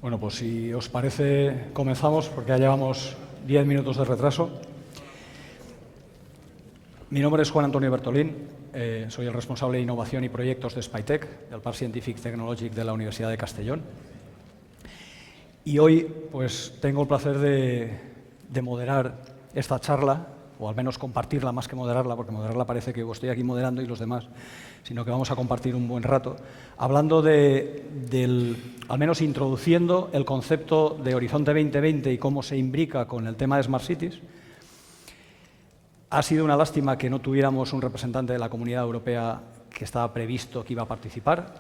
Bueno, pues si os parece, comenzamos, porque ya llevamos 10 minutos de retraso. Mi nombre es Juan Antonio Bertolín, soy el responsable de innovación y proyectos de Spytech, del Parc Scientific Technologic de la Universidad de Castellón. Y hoy pues tengo el placer de moderar esta charla, o al menos compartirla más que moderarla, porque moderarla parece que estoy aquí moderando y los demás, sino que vamos a compartir un buen rato, hablando al menos introduciendo el concepto de Horizonte 2020 y cómo se imbrica con el tema de Smart Cities. Ha sido una lástima que no tuviéramos un representante de la Comunidad Europea que estaba previsto que iba a participar.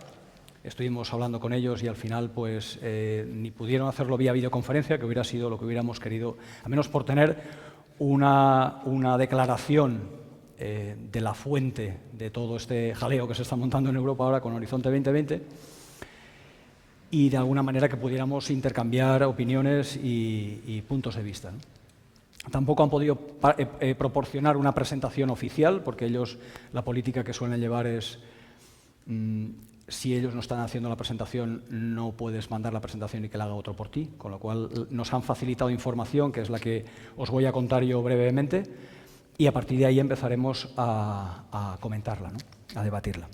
Estuvimos hablando con ellos y al final pues ni pudieron hacerlo vía videoconferencia, que hubiera sido lo que hubiéramos querido, al menos por tener una declaración de la fuente de todo este jaleo que se está montando en Europa ahora con Horizonte 2020 y de alguna manera que pudiéramos intercambiar opiniones y puntos de vista, ¿no? Tampoco han podido proporcionar una presentación oficial, porque ellos, la política que suelen llevar es, si ellos no están haciendo la presentación, no puedes mandar la presentación y que la haga otro por ti, con lo cual nos han facilitado información, que es la que os voy a contar yo brevemente, y a partir de ahí empezaremos a comentarla, ¿no? A debatirla.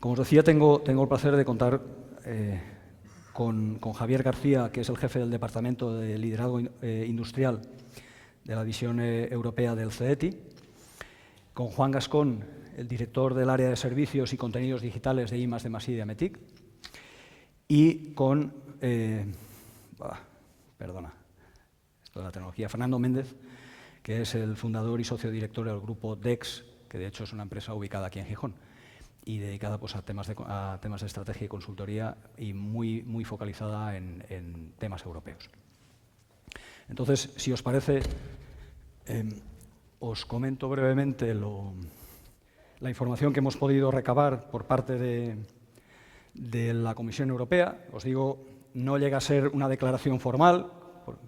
Como os decía, tengo el placer de contar con Javier García, que es el jefe del Departamento de Liderazgo Industrial de la División Europea del CETI, con Juan Gascón, el director del área de servicios y contenidos digitales de I+D+I de Ametic, y con, esto de la tecnología, Fernando Méndez, que es el fundador y socio director del grupo DEX, que de hecho es una empresa ubicada aquí en Gijón y dedicada pues, a temas de estrategia y consultoría y muy focalizada en temas europeos. Entonces, si os parece, os comento brevemente la información que hemos podido recabar por parte de la Comisión Europea. Os digo, no llega a ser una declaración formal,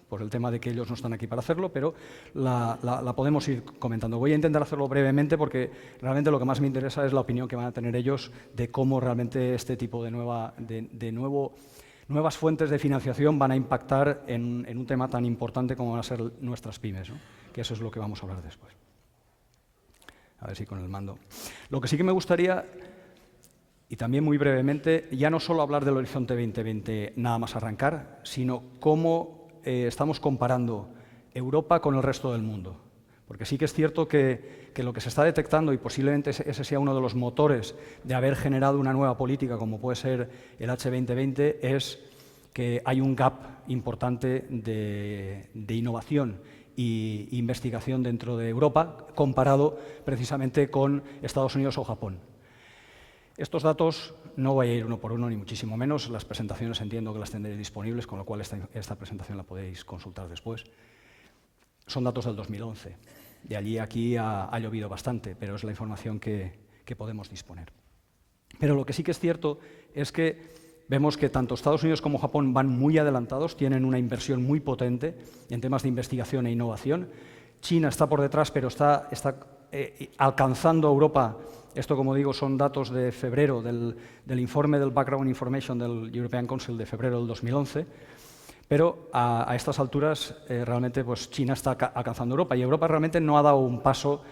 por el tema de que ellos no están aquí para hacerlo, pero la podemos ir comentando. Voy a intentar hacerlo brevemente porque realmente lo que más me interesa es la opinión que van a tener ellos de cómo realmente este tipo de nuevas fuentes de financiación van a impactar en un tema tan importante como van a ser nuestras pymes, ¿no? Que eso es lo que vamos a hablar después. A ver si con el mando. Lo que sí que me gustaría, y también muy brevemente, ya no solo hablar del Horizonte 2020 nada más arrancar, sino cómo estamos comparando Europa con el resto del mundo. Porque sí que es cierto que lo que se está detectando, y posiblemente ese sea uno de los motores de haber generado una nueva política como puede ser el H2020, es que hay un gap importante de innovación e investigación dentro de Europa comparado precisamente con Estados Unidos o Japón. Estos datos no voy a ir uno por uno, ni muchísimo menos. Las presentaciones entiendo que las tendréis disponibles, con lo cual esta presentación la podéis consultar después. Son datos del 2011. De allí a aquí ha llovido bastante, pero es la información que podemos disponer. Pero lo que sí que es cierto es que vemos que tanto Estados Unidos como Japón van muy adelantados, tienen una inversión muy potente en temas de investigación e innovación. China está por detrás, pero está alcanzando a Europa. Esto, como digo, son datos de febrero del informe del Background Information del European Council de febrero del 2011, pero a estas alturas realmente pues, China está alcanzando a Europa y Europa realmente no ha dado un paso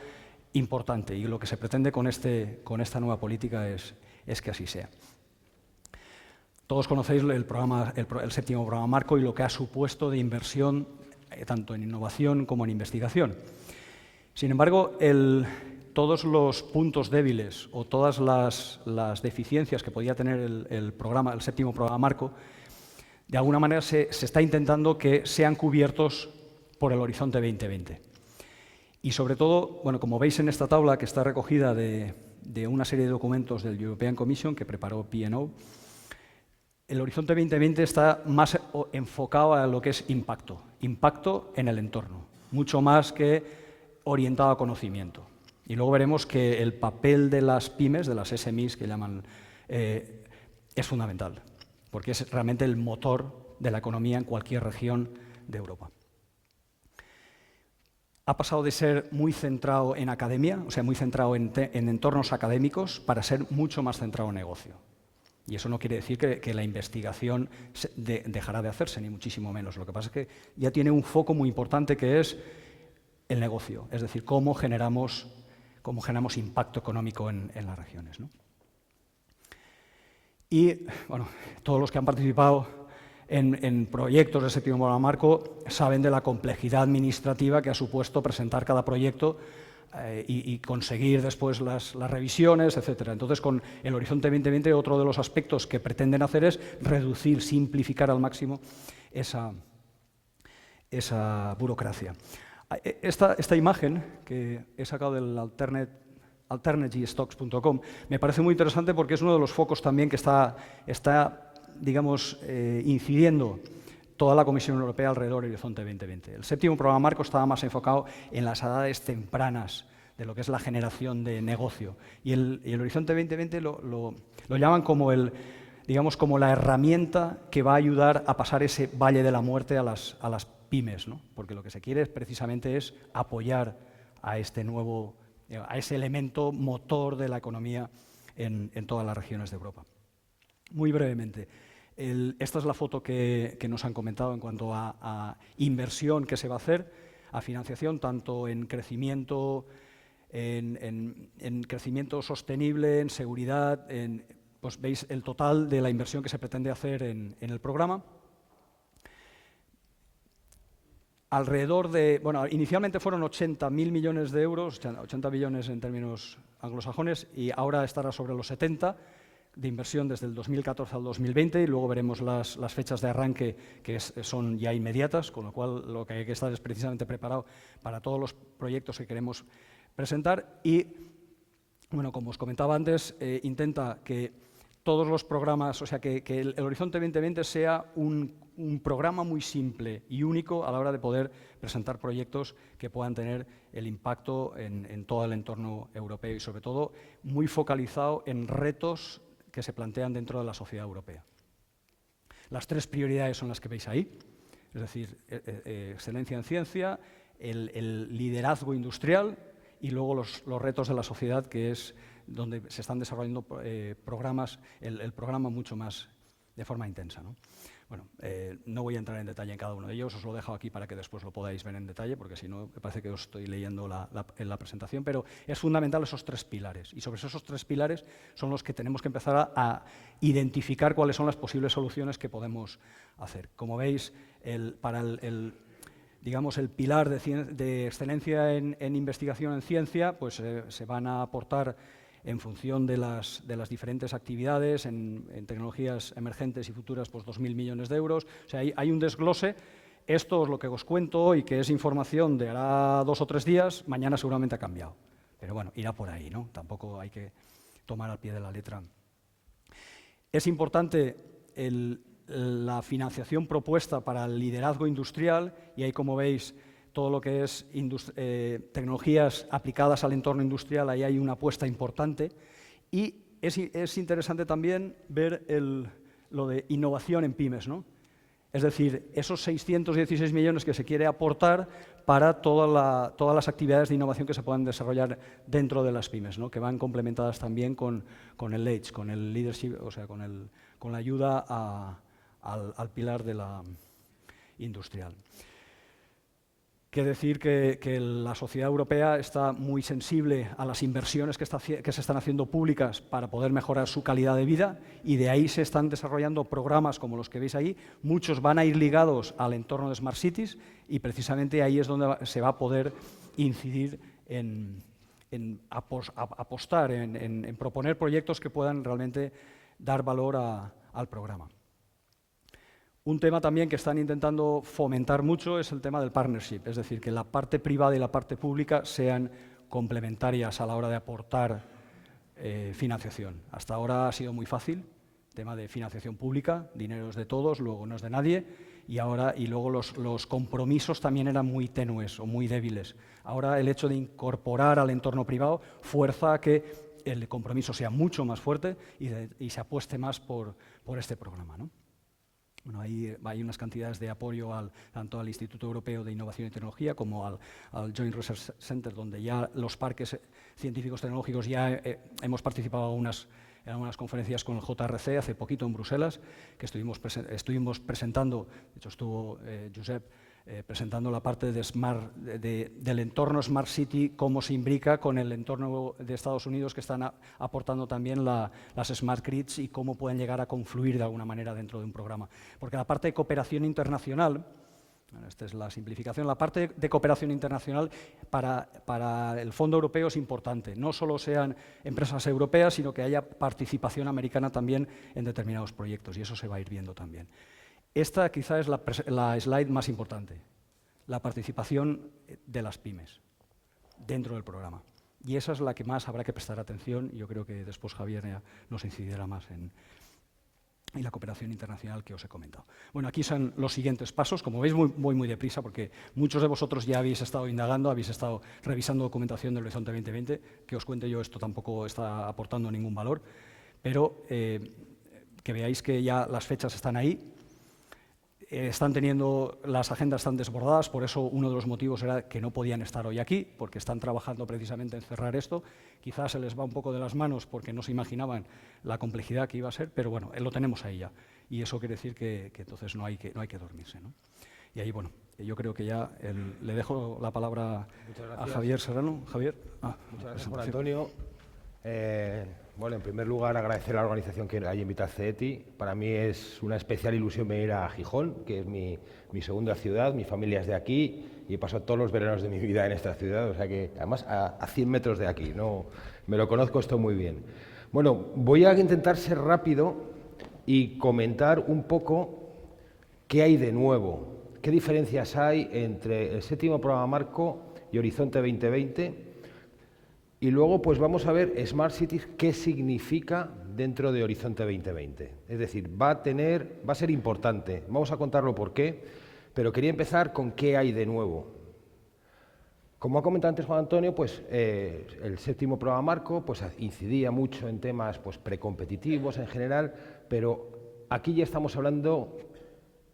importante y lo que se pretende con esta nueva política es que así sea. Todos conocéis el séptimo programa marco y lo que ha supuesto de inversión tanto en innovación como en investigación. Sin embargo, todos los puntos débiles o todas las deficiencias que podía tener el séptimo programa marco, de alguna manera se está intentando que sean cubiertos por el Horizonte 2020. Y sobre todo, bueno, como veis en esta tabla que está recogida de una serie de documentos del European Commission que preparó P&O, el Horizonte 2020 está más enfocado a lo que es impacto en el entorno, mucho más que orientado a conocimiento. Y luego veremos que el papel de las pymes, de las SMEs que llaman, es fundamental, porque es realmente el motor de la economía en cualquier región de Europa. Ha pasado de ser muy centrado en academia, o sea, muy centrado en entornos académicos, para ser mucho más centrado en negocio. Y eso no quiere decir que la investigación dejará de hacerse, ni muchísimo menos. Lo que pasa es que ya tiene un foco muy importante que es el negocio, es decir, cómo generamos impacto económico en las regiones, ¿no? Y, bueno, todos los que han participado en proyectos de séptimo programa marco saben de la complejidad administrativa que ha supuesto presentar cada proyecto y conseguir después las revisiones, etc. Entonces, con el Horizonte 2020, otro de los aspectos que pretenden hacer es reducir, simplificar al máximo esa burocracia. Esta imagen que he sacado del alternatystocks.com me parece muy interesante porque es uno de los focos también que está digamos, incidiendo toda la Comisión Europea alrededor del Horizonte 2020. El séptimo programa marco estaba más enfocado en las edades tempranas de lo que es la generación de negocio. Y el Horizonte 2020 lo llaman como como la herramienta que va a ayudar a pasar ese valle de la muerte a las pymes, ¿no? Porque lo que se quiere precisamente es apoyar a ese elemento motor de la economía en todas las regiones de Europa. Muy brevemente, esta es la foto que nos han comentado en cuanto a inversión que se va a hacer, a financiación, tanto en crecimiento, en crecimiento sostenible, en seguridad, pues veis el total de la inversión que se pretende hacer en el programa. Alrededor de, bueno, inicialmente fueron 80.000 millones de euros, 80 billones en términos anglosajones, y ahora estará sobre los 70 de inversión desde el 2014 al 2020, y luego veremos las fechas de arranque que son ya inmediatas, con lo cual lo que hay que estar es precisamente preparado para todos los proyectos que queremos presentar. Y, bueno, como os comentaba antes, intenta que todos los programas, o sea, que el Horizonte 2020 sea un programa muy simple y único a la hora de poder presentar proyectos que puedan tener el impacto en todo el entorno europeo y, sobre todo, muy focalizado en retos que se plantean dentro de la sociedad europea. Las tres prioridades son las que veis ahí, es decir, excelencia en ciencia, el liderazgo industrial y luego los retos de la sociedad, que es donde se están desarrollando programas, el programa mucho más de forma intensa, ¿no? Bueno, no voy a entrar en detalle en cada uno de ellos, os lo dejo aquí para que después lo podáis ver en detalle, porque si no, me parece que os estoy leyendo en la presentación, pero es fundamental esos tres pilares, y sobre esos tres pilares son los que tenemos que empezar a identificar cuáles son las posibles soluciones que podemos hacer. Como veis, para digamos, el pilar de excelencia en investigación en ciencia, pues se van a aportar en función de las diferentes actividades, en tecnologías emergentes y futuras, pues 2.000 millones de euros. O sea, hay un desglose. Esto es lo que os cuento hoy, que es información de hará 2 o 3 días, mañana seguramente ha cambiado. Pero bueno, irá por ahí, ¿no? Tampoco hay que tomar al pie de la letra. Es importante la financiación propuesta para el liderazgo industrial, y ahí, como veis, todo lo que es tecnologías aplicadas al entorno industrial, ahí hay una apuesta importante. Y es interesante también ver lo de innovación en pymes, ¿no? Es decir, esos 616 millones que se quiere aportar para todas las actividades de innovación que se puedan desarrollar dentro de las pymes, ¿no? Que van complementadas también con el LEADS, con el leadership, o sea, con la ayuda al pilar de la industrial. Que decir que la sociedad europea está muy sensible a las inversiones que se están haciendo públicas para poder mejorar su calidad de vida, y de ahí se están desarrollando programas como los que veis ahí. Muchos van a ir ligados al entorno de Smart Cities, y precisamente ahí es donde se va a poder incidir en apostar, en proponer proyectos que puedan realmente dar valor al programa. Un tema también que están intentando fomentar mucho es el tema del partnership, es decir, que la parte privada y la parte pública sean complementarias a la hora de aportar financiación. Hasta ahora ha sido muy fácil, tema de financiación pública, dinero es de todos, luego no es de nadie, y luego los compromisos también eran muy tenues o muy débiles. Ahora el hecho de incorporar al entorno privado fuerza a que el compromiso sea mucho más fuerte y se apueste más por este programa, ¿no? Bueno, ahí hay unas cantidades de apoyo tanto al Instituto Europeo de Innovación y Tecnología como al Joint Research Center, donde ya los parques científicos tecnológicos ya hemos participado eran unas conferencias con el JRC hace poquito en Bruselas, que estuvimos presentando, de hecho estuvo Josep, presentando la parte del entorno Smart City, cómo se imbrica con el entorno de Estados Unidos, que están aportando también las Smart Grids y cómo pueden llegar a confluir de alguna manera dentro de un programa. Porque la parte de cooperación internacional, esta es la simplificación, la parte de cooperación internacional para el Fondo Europeo es importante. No solo sean empresas europeas, sino que haya participación americana también en determinados proyectos, y eso se va a ir viendo también. Esta quizá es la slide más importante, la participación de las pymes dentro del programa. Y esa es la que más habrá que prestar atención, y yo creo que después Javier ya nos incidirá más en la cooperación internacional que os he comentado. Bueno, aquí son los siguientes pasos. Como veis, voy muy deprisa, porque muchos de vosotros ya habéis estado indagando, habéis estado revisando documentación del Horizonte 2020. Que os cuente yo, esto tampoco está aportando ningún valor, pero que veáis que ya las fechas están ahí. Las agendas están desbordadas, por eso uno de los motivos era que no podían estar hoy aquí, porque están trabajando precisamente en cerrar esto. Quizás se les va un poco de las manos porque no se imaginaban la complejidad que iba a ser, pero bueno, lo tenemos ahí ya. Y eso quiere decir que entonces no hay que dormirse, ¿no? Y ahí, bueno, yo creo que ya le dejo la palabra a Javier Serrano. Javier. Muchas gracias, Juan Antonio. Bueno, en primer lugar, agradecer a la organización que haya invitado a CETI. Para mí es una especial ilusión venir a Gijón, que es mi segunda ciudad, mi familia es de aquí y he pasado todos los veranos de mi vida en esta ciudad, o sea que además a 100 metros de aquí, ¿no? Me lo conozco esto muy bien. Bueno, voy a intentar ser rápido y comentar un poco qué hay de nuevo, qué diferencias hay entre el 7º programa marco y Horizonte 2020. Y luego pues vamos a ver Smart Cities, qué significa dentro de Horizonte 2020. Es decir, va a ser importante. Vamos a contarlo por qué, pero quería empezar con qué hay de nuevo. Como ha comentado antes Juan Antonio, pues el 7º programa marco pues incidía mucho en temas pues precompetitivos en general, pero aquí ya estamos hablando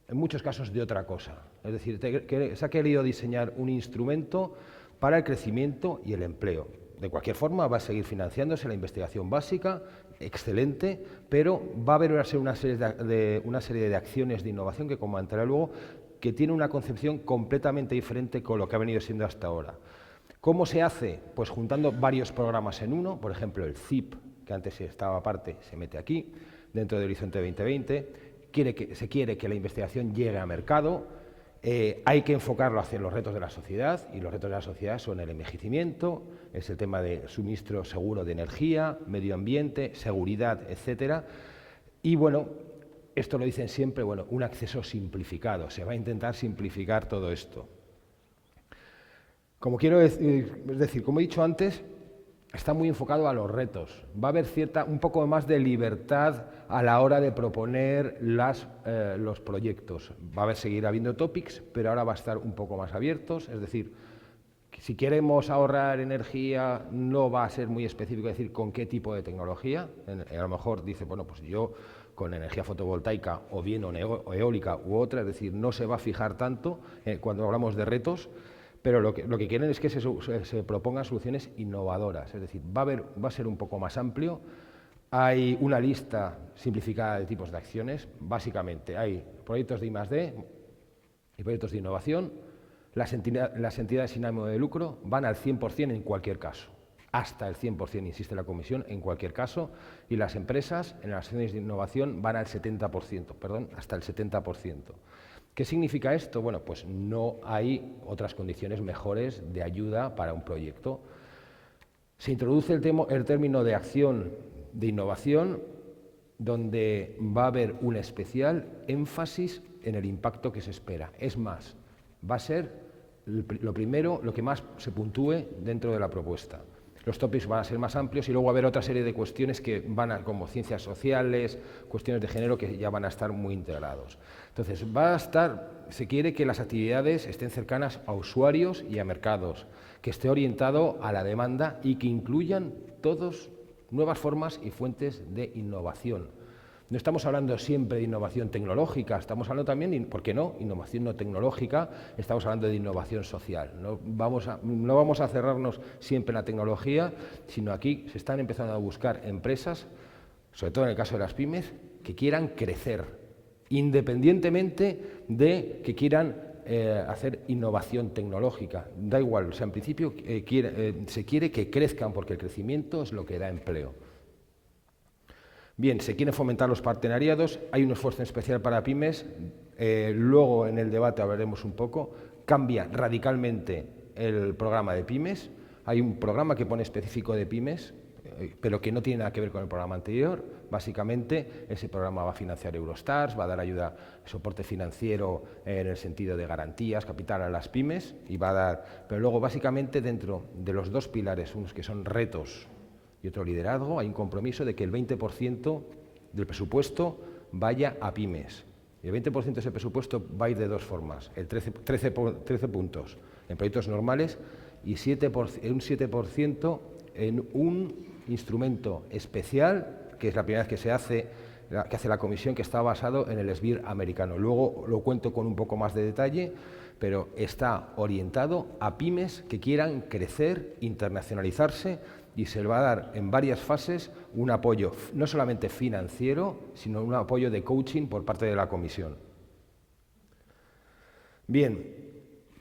en muchos casos de otra cosa. Es decir, se ha querido diseñar un instrumento para el crecimiento y el empleo. De cualquier forma, va a seguir financiándose la investigación básica, excelente, pero va a haber una serie de acciones de innovación que comentaré luego, que tiene una concepción completamente diferente con lo que ha venido siendo hasta ahora. ¿Cómo se hace? Pues juntando varios programas en uno, por ejemplo, el CIP, que antes estaba aparte, se mete aquí, dentro de Horizonte 2020, se quiere que la investigación llegue a mercado. Hay que enfocarlo hacia los retos de la sociedad, y los retos de la sociedad son el envejecimiento, es el tema de suministro seguro de energía, medio ambiente, seguridad, etcétera. Y bueno, esto lo dicen siempre, bueno, un acceso simplificado, se va a intentar simplificar todo esto. Como quiero decir, como he dicho antes, está muy enfocado a los retos. Va a haber un poco más de libertad a la hora de proponer los proyectos. Va a seguir habiendo topics, pero ahora va a estar un poco más abiertos. Es decir, si queremos ahorrar energía, no va a ser muy específico decir con qué tipo de tecnología. A lo mejor dice, bueno, pues yo con energía fotovoltaica o bien o eólica u otra, es decir, no se va a fijar tanto cuando hablamos de retos. Pero lo que quieren es que se propongan soluciones innovadoras, es decir, va a ser un poco más amplio. Hay una lista simplificada de tipos de acciones, básicamente hay proyectos de I+D y proyectos de innovación. Las entidades sin ánimo de lucro van al 100% en cualquier caso, hasta el 100%, insiste la Comisión, en cualquier caso, y las empresas en las acciones de innovación van al 70%, perdón, hasta el 70%. ¿Qué significa esto? Bueno, pues no hay otras condiciones mejores de ayuda para un proyecto. Se introduce el término de acción de innovación, donde va a haber un especial énfasis en el impacto que se espera. Es más, va a ser lo primero, lo que más se puntúe dentro de la propuesta. Los topics van a ser más amplios y luego va a haber otra serie de cuestiones que como ciencias sociales, cuestiones de género, que ya van a estar muy integrados. Entonces, se quiere que las actividades estén cercanas a usuarios y a mercados, que esté orientado a la demanda y que incluyan todas nuevas formas y fuentes de innovación. No estamos hablando siempre de innovación tecnológica, estamos hablando también, ¿por qué no?, innovación no tecnológica, estamos hablando de innovación social. No vamos a cerrarnos siempre en la tecnología, sino aquí se están empezando a buscar empresas sobre todo en el caso de las pymes, que quieran crecer, independientemente de que quieran hacer innovación tecnológica. Da igual, o sea, en principio se quiere que crezcan porque el crecimiento es lo que da empleo. Bien, se quieren fomentar los partenariados, hay un esfuerzo especial para pymes, luego en el debate hablaremos un poco, cambia radicalmente el programa de pymes, hay un programa que pone específico de pymes, pero que no tiene nada que ver con el programa anterior. Básicamente, ese programa va a financiar Eurostars, va a dar ayuda, soporte financiero en el sentido de garantías, capital a las pymes, y va a dar. Pero luego, básicamente, dentro de los dos pilares, unos que son retos y otro liderazgo, hay un compromiso de que el 20% del presupuesto vaya a pymes. Y el 20% de ese presupuesto va a ir de dos formas: el 13 puntos en proyectos normales y un 7% en un instrumento especial, que es la primera vez que hace la Comisión, que está basado en el SBIR americano. Luego lo cuento con un poco más de detalle, pero está orientado a pymes que quieran crecer, internacionalizarse, y se le va a dar en varias fases un apoyo no solamente financiero, sino un apoyo de coaching por parte de la Comisión. Bien,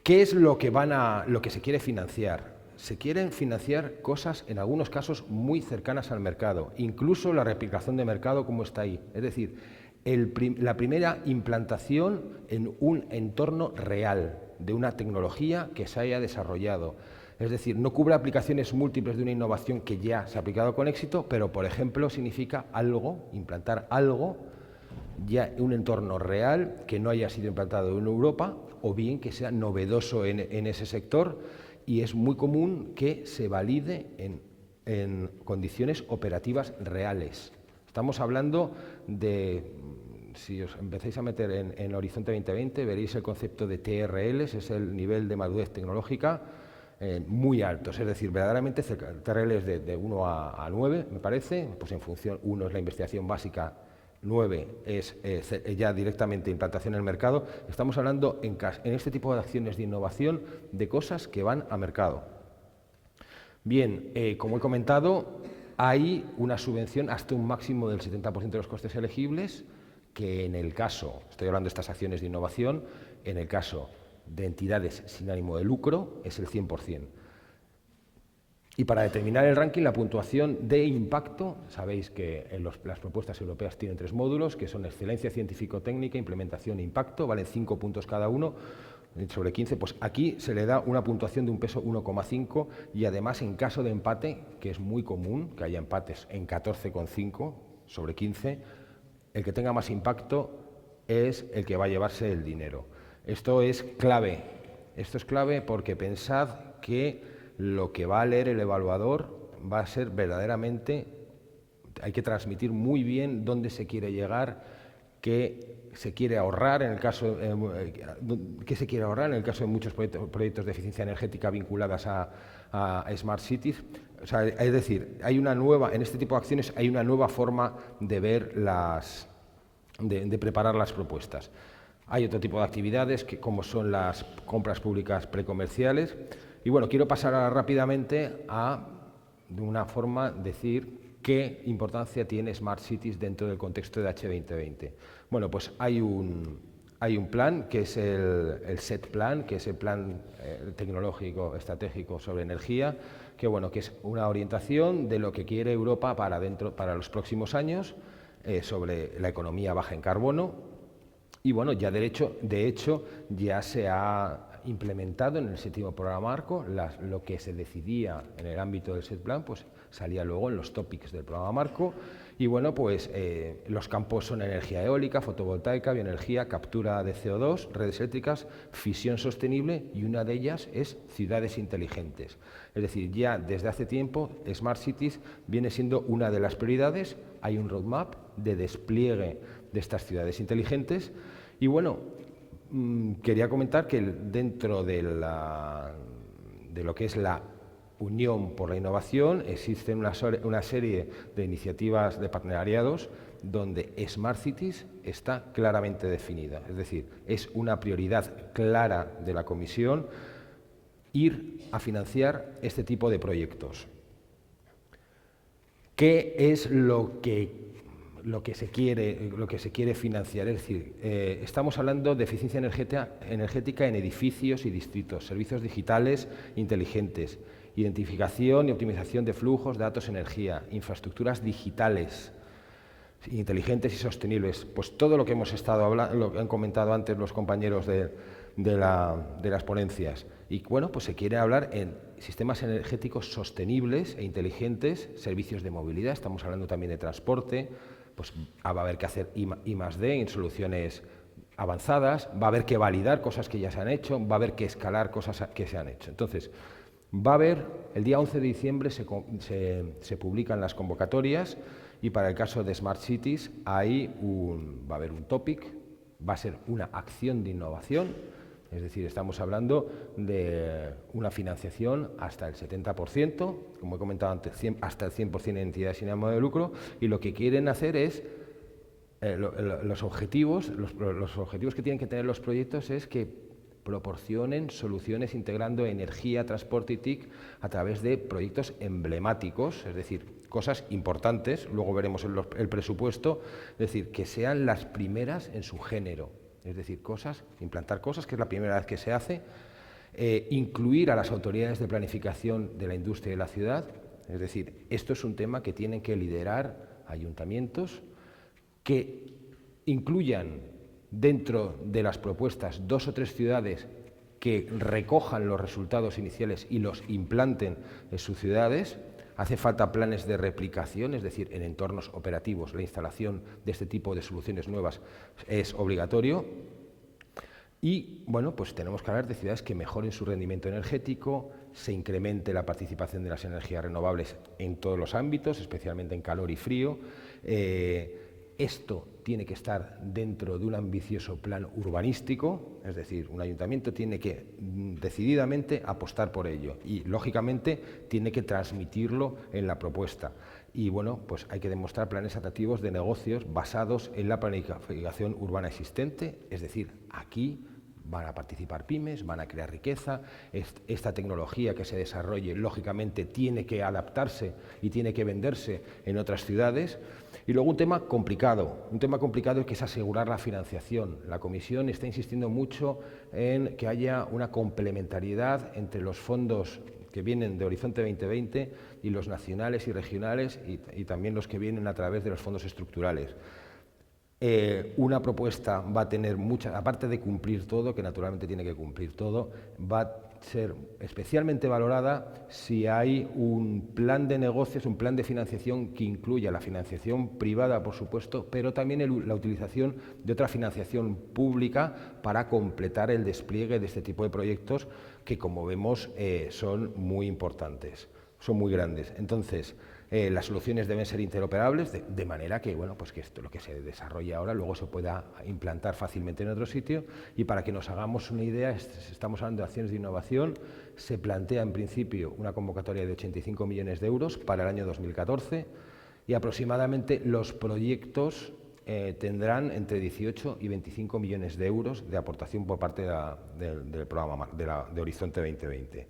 ¿qué es lo que se quiere financiar? Se quieren financiar cosas, en algunos casos, muy cercanas al mercado, incluso la replicación de mercado como está ahí. Es decir, la primera implantación en un entorno real de una tecnología que se haya desarrollado. Es decir, no cubre aplicaciones múltiples de una innovación que ya se ha aplicado con éxito, pero, por ejemplo, significa implantar algo ya en un entorno real que no haya sido implantado en Europa, o bien que sea novedoso en ese sector. Y es muy común que se valide en condiciones operativas reales. Estamos hablando de, si os empezáis a meter en Horizonte 2020, veréis el concepto de TRLs, es el nivel de madurez tecnológica muy altos, es decir, verdaderamente TRLs de 1 a 9, me parece, pues en función, 1 es la investigación básica, 9 es ya directamente implantación en el mercado. Estamos hablando en este tipo de acciones de innovación de cosas que van a mercado. Bien, como he comentado, hay una subvención hasta un máximo del 70% de los costes elegibles, que en el caso, estoy hablando de estas acciones de innovación, en el caso de entidades sin ánimo de lucro es el 100%. Y para determinar el ranking, la puntuación de impacto, sabéis que las propuestas europeas tienen 3 módulos, que son excelencia científico-técnica, implementación e impacto, valen 5 puntos cada uno, sobre 15, pues aquí se le da una puntuación de un peso 1,5, y además en caso de empate, que es muy común que haya empates en 14,5 sobre 15, el que tenga más impacto es el que va a llevarse el dinero. Esto es clave porque pensad que lo que va a leer el evaluador va a ser verdaderamente, hay que transmitir muy bien dónde se quiere llegar, qué se quiere ahorrar en el caso, de muchos proyectos de eficiencia energética vinculadas a Smart Cities. O sea, es decir, en este tipo de acciones hay una nueva forma de ver de preparar las propuestas. Hay otro tipo de actividades como son las compras públicas precomerciales. Y bueno, quiero pasar ahora rápidamente de una forma, decir qué importancia tiene Smart Cities dentro del contexto de H2020. Bueno, pues hay un plan que es el SET Plan, que es el Plan Tecnológico Estratégico sobre Energía, que es una orientación de lo que quiere Europa para los próximos años sobre la economía baja en carbono. Y bueno, ya de hecho ya se ha implementado en el 7º programa marco. Lo que se decidía en el ámbito del SET Plan, pues salía luego en los topics del programa marco. Y bueno, pues los campos son energía eólica, fotovoltaica, bioenergía, captura de CO2, redes eléctricas, fisión sostenible, y una de ellas es ciudades inteligentes. Es decir, ya desde hace tiempo Smart Cities viene siendo una de las prioridades. Hay un roadmap de despliegue de estas ciudades inteligentes. Y bueno, quería comentar que dentro de lo que es la Unión por la Innovación existe una serie de iniciativas de partenariados donde Smart Cities está claramente definida. Es decir, es una prioridad clara de la Comisión ir a financiar este tipo de proyectos. ¿Qué es lo que lo que se quiere financiar. Es decir, estamos hablando de eficiencia energética en edificios y distritos, servicios digitales inteligentes, identificación y optimización de flujos, datos, energía, infraestructuras digitales, inteligentes y sostenibles. Pues todo lo que hemos estado hablando, lo que han comentado antes los compañeros de las ponencias. Y bueno, pues se quiere hablar en sistemas energéticos sostenibles e inteligentes, servicios de movilidad, estamos hablando también de transporte, pues va a haber que hacer I+D en soluciones avanzadas, va a haber que validar cosas que ya se han hecho, va a haber que escalar cosas que se han hecho. Entonces, va a haber, el día 11 de diciembre se publican las convocatorias y para el caso de Smart Cities va a haber un topic, va a ser una acción de innovación. Es decir, estamos hablando de una financiación hasta el 70%, como he comentado antes, hasta el 100% en entidades sin ánimo de lucro, y lo que quieren hacer es, los objetivos que tienen que tener los proyectos es que proporcionen soluciones integrando energía, transporte y TIC a través de proyectos emblemáticos, es decir, cosas importantes, luego veremos el presupuesto, es decir, que sean las primeras en su género. Es decir, implantar cosas, que es la primera vez que se hace, incluir a las autoridades de planificación de la industria y de la ciudad. Es decir, esto es un tema que tienen que liderar ayuntamientos, que incluyan dentro de las propuestas 2 o 3 ciudades que recojan los resultados iniciales y los implanten en sus ciudades. Hace falta planes de replicación, es decir, en entornos operativos la instalación de este tipo de soluciones nuevas es obligatorio. Y, bueno, pues tenemos que hablar de ciudades que mejoren su rendimiento energético, se incremente la participación de las energías renovables en todos los ámbitos, especialmente en calor y frío. Esto tiene que estar dentro de un ambicioso plan urbanístico, es decir, un ayuntamiento tiene que decididamente apostar por ello y, lógicamente, tiene que transmitirlo en la propuesta. Y, bueno, pues hay que demostrar planes atractivos de negocios basados en la planificación urbana existente, es decir, aquí van a participar pymes, van a crear riqueza, esta tecnología que se desarrolle, lógicamente, tiene que adaptarse y tiene que venderse en otras ciudades. Y luego un tema complicado que es asegurar la financiación. La Comisión está insistiendo mucho en que haya una complementariedad entre los fondos que vienen de Horizonte 2020 y los nacionales y regionales y también los que vienen a través de los fondos estructurales. Una propuesta va a tener aparte de cumplir todo, que naturalmente tiene que cumplir todo, va a ser especialmente valorada si hay un plan de negocios, un plan de financiación que incluya la financiación privada, por supuesto, pero también la utilización de otra financiación pública para completar el despliegue de este tipo de proyectos que, como vemos, son muy importantes, son muy grandes. Entonces, las soluciones deben ser interoperables de manera que, bueno, pues que lo que se desarrolla ahora luego se pueda implantar fácilmente en otro sitio. Y para que nos hagamos una idea, estamos hablando de acciones de innovación, se plantea en principio una convocatoria de 85 millones de euros para el año 2014 y aproximadamente los proyectos tendrán entre 18 y 25 millones de euros de aportación por parte del programa de Horizonte 2020.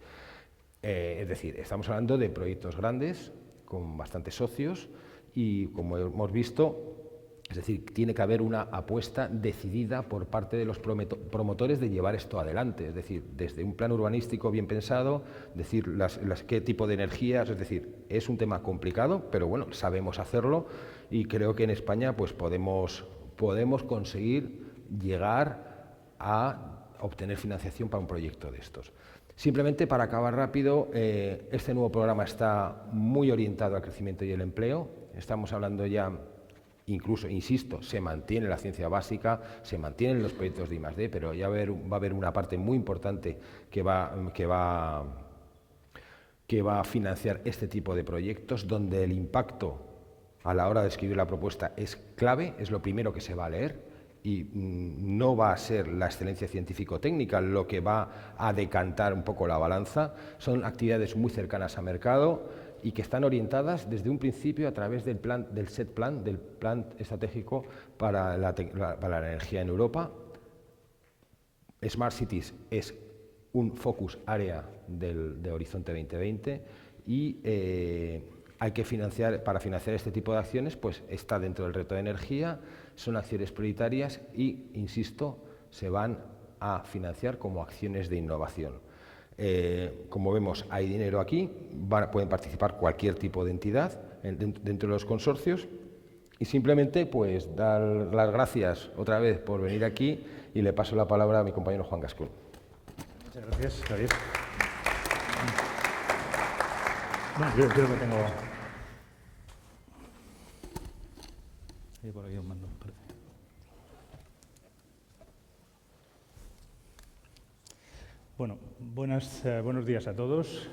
Es decir, estamos hablando de proyectos grandes, con bastantes socios y, como hemos visto, es decir, tiene que haber una apuesta decidida por parte de los promotores de llevar esto adelante, es decir, desde un plan urbanístico bien pensado, decir qué tipo de energías, es decir, es un tema complicado, pero bueno, sabemos hacerlo y creo que en España pues podemos conseguir llegar a obtener financiación para un proyecto de estos. Simplemente para acabar rápido, este nuevo programa está muy orientado al crecimiento y el empleo. Estamos hablando ya, incluso, insisto, se mantiene la ciencia básica, se mantienen los proyectos de I+D, pero ya va a haber una parte muy importante que va a financiar este tipo de proyectos, donde el impacto a la hora de escribir la propuesta es clave, es lo primero que se va a leer. Y no va a ser la excelencia científico-técnica lo que va a decantar un poco la balanza. Son actividades muy cercanas a mercado y que están orientadas desde un principio a través del SET Plan, del Plan Estratégico para la Energía en Europa. Smart Cities es un focus área de Horizonte 2020 y hay que financiar, para financiar este tipo de acciones, pues está dentro del reto de energía, son acciones prioritarias y, insisto, se van a financiar como acciones de innovación. Como vemos, hay dinero aquí, pueden participar cualquier tipo de entidad dentro de los consorcios y simplemente pues dar las gracias otra vez por venir aquí y le paso la palabra a mi compañero Juan Gascón. Muchas gracias, Javier. Bueno, yo creo que tengo... Hay por aquí un mando, me parece. Bueno, buenos días a todos.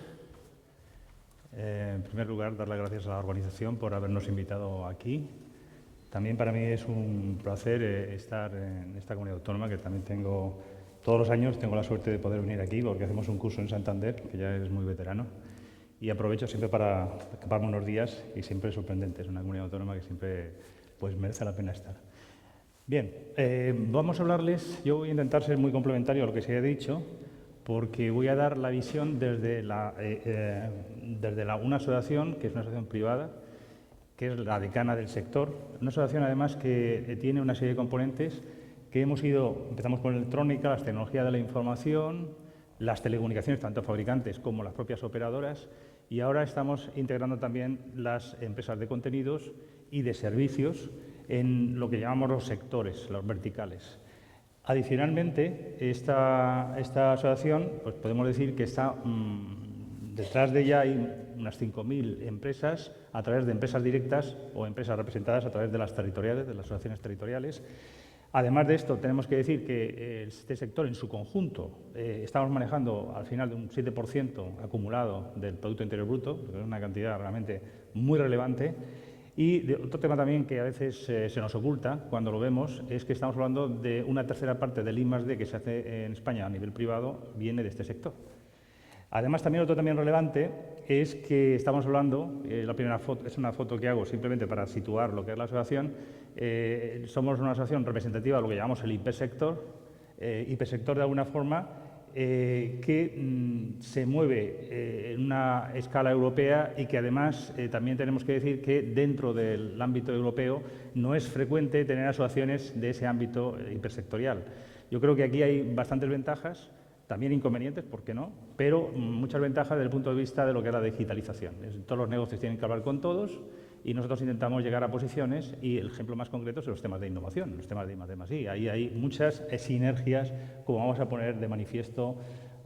En primer lugar, dar las gracias a la organización por habernos invitado aquí. También para mí es un placer estar en esta comunidad autónoma, que también todos los años tengo la suerte de poder venir aquí, porque hacemos un curso en Santander, que ya es muy veterano. Y aprovecho siempre para escaparme unos días y siempre es sorprendente. Es una comunidad autónoma que siempre pues, merece la pena estar. Bien, vamos a hablarles, yo voy a intentar ser muy complementario a lo que se ha dicho, porque voy a dar la visión desde una asociación, que es una asociación privada, que es la decana del sector. Una asociación, además, que tiene una serie de componentes que empezamos con electrónica, las tecnologías de la información, las telecomunicaciones, tanto fabricantes como las propias operadoras, y ahora estamos integrando también las empresas de contenidos y de servicios en lo que llamamos los sectores, los verticales. Adicionalmente, esta asociación, pues podemos decir que está detrás de ella hay unas 5.000 empresas a través de empresas directas o empresas representadas a través de las territoriales, de las asociaciones territoriales. Además de esto, tenemos que decir que este sector en su conjunto estamos manejando al final de un 7% acumulado del Producto Interior Bruto, que es una cantidad realmente muy relevante. Y otro tema también que a veces se nos oculta cuando lo vemos es que estamos hablando de una tercera parte del I+D que se hace en España a nivel privado viene de este sector. Además, también otro también relevante es que estamos hablando, la primera foto es una foto que hago simplemente para situar lo que es la asociación. Somos una asociación representativa de lo que llamamos el IP-sector. IP-sector de alguna forma que se mueve en una escala europea y que además también tenemos que decir que dentro del ámbito europeo no es frecuente tener asociaciones de ese ámbito hipersectorial. Yo creo que aquí hay bastantes ventajas, también inconvenientes, ¿por qué no? Pero muchas ventajas desde el punto de vista de lo que es la digitalización. Todos los negocios tienen que hablar con todos y nosotros intentamos llegar a posiciones y el ejemplo más concreto son los temas de innovación, los temas de I+D+I. Ahí hay muchas sinergias, como vamos a poner de manifiesto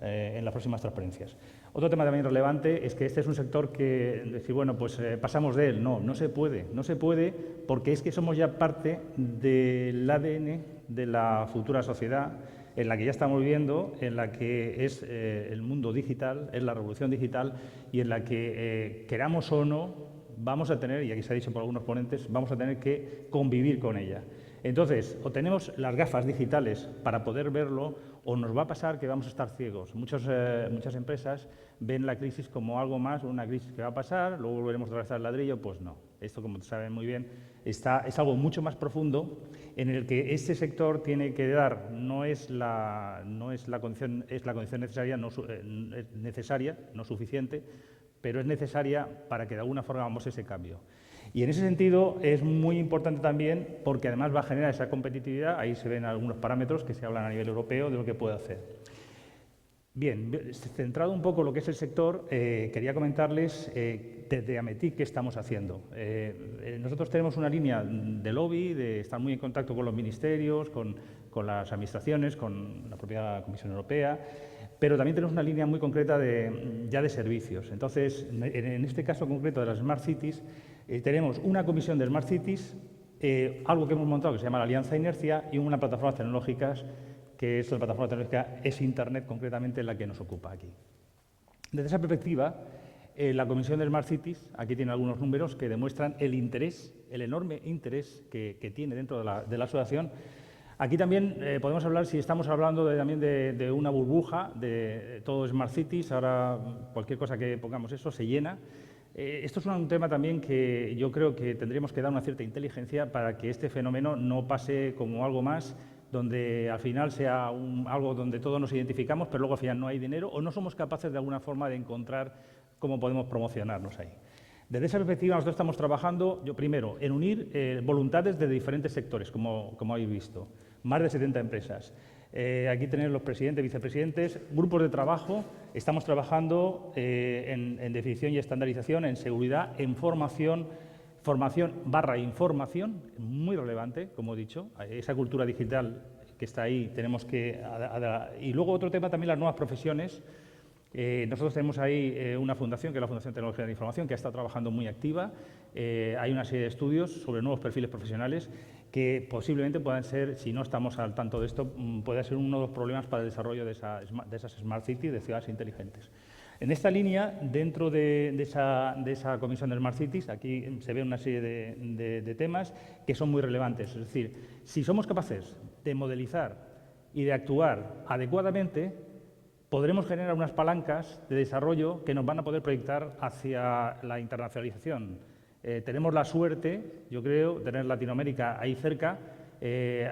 en las próximas transparencias. Otro tema también relevante es que este es un sector que decir, bueno, pues pasamos de él. No se puede porque es que somos ya parte del ADN de la futura sociedad en la que ya estamos viviendo, en la que es el mundo digital, es la revolución digital y en la que, queramos o no, vamos a tener, y aquí se ha dicho por algunos ponentes, vamos a tener que convivir con ella. Entonces, o tenemos las gafas digitales para poder verlo, o nos va a pasar que vamos a estar ciegos. Muchas empresas ven la crisis como algo más, una crisis que va a pasar, luego volveremos a trazar el ladrillo, pues no. Esto, como saben muy bien, es algo mucho más profundo en el que este sector tiene que dar, no es la condición necesaria, no suficiente, pero es necesaria para que de alguna forma hagamos ese cambio. Y en ese sentido es muy importante también porque además va a generar esa competitividad, ahí se ven algunos parámetros que se hablan a nivel europeo de lo que puede hacer. Bien, centrado un poco en lo que es el sector, quería comentarles desde Ametic qué estamos haciendo. Nosotros tenemos una línea de lobby, de estar muy en contacto con los ministerios, con las administraciones, con la propia Comisión Europea, pero también tenemos una línea muy concreta ya de servicios. Entonces, en este caso concreto de las Smart Cities, tenemos una comisión de Smart Cities, algo que hemos montado que se llama la Alianza Inercia y una plataforma tecnológicas que es la plataforma tecnológica es Internet, concretamente la que nos ocupa aquí. Desde esa perspectiva, la Comisión de Smart Cities, aquí tiene algunos números que demuestran el interés, el enorme interés que tiene dentro de la asociación. Aquí también podemos hablar, si estamos hablando también de una burbuja, de todo Smart Cities, ahora cualquier cosa que pongamos eso se llena. Esto es un tema también que yo creo que tendríamos que dar una cierta inteligencia para que este fenómeno no pase como algo más donde al final sea algo donde todos nos identificamos, pero luego al final no hay dinero o no somos capaces de alguna forma de encontrar cómo podemos promocionarnos ahí. Desde esa perspectiva nosotros estamos trabajando, primero, en unir voluntades de diferentes sectores, como habéis visto, más de 70 empresas. Aquí tenéis los presidentes, vicepresidentes, grupos de trabajo. Estamos trabajando en definición y estandarización, en seguridad, en formación / información, muy relevante, como he dicho, esa cultura digital que está ahí, tenemos que... Y luego otro tema también, las nuevas profesiones. Nosotros tenemos ahí una fundación, que es la Fundación Tecnología de la Información, que ha estado trabajando muy activa. Hay una serie de estudios sobre nuevos perfiles profesionales que posiblemente puedan ser, si no estamos al tanto de esto, puede ser uno de los problemas para el desarrollo de esas Smart Cities, de ciudades inteligentes. En esta línea, dentro de esa comisión de Smart Cities, aquí se ve una serie de temas que son muy relevantes. Es decir, si somos capaces de modelizar y de actuar adecuadamente, podremos generar unas palancas de desarrollo que nos van a poder proyectar hacia la internacionalización. Tenemos la suerte, yo creo, de tener Latinoamérica ahí cerca.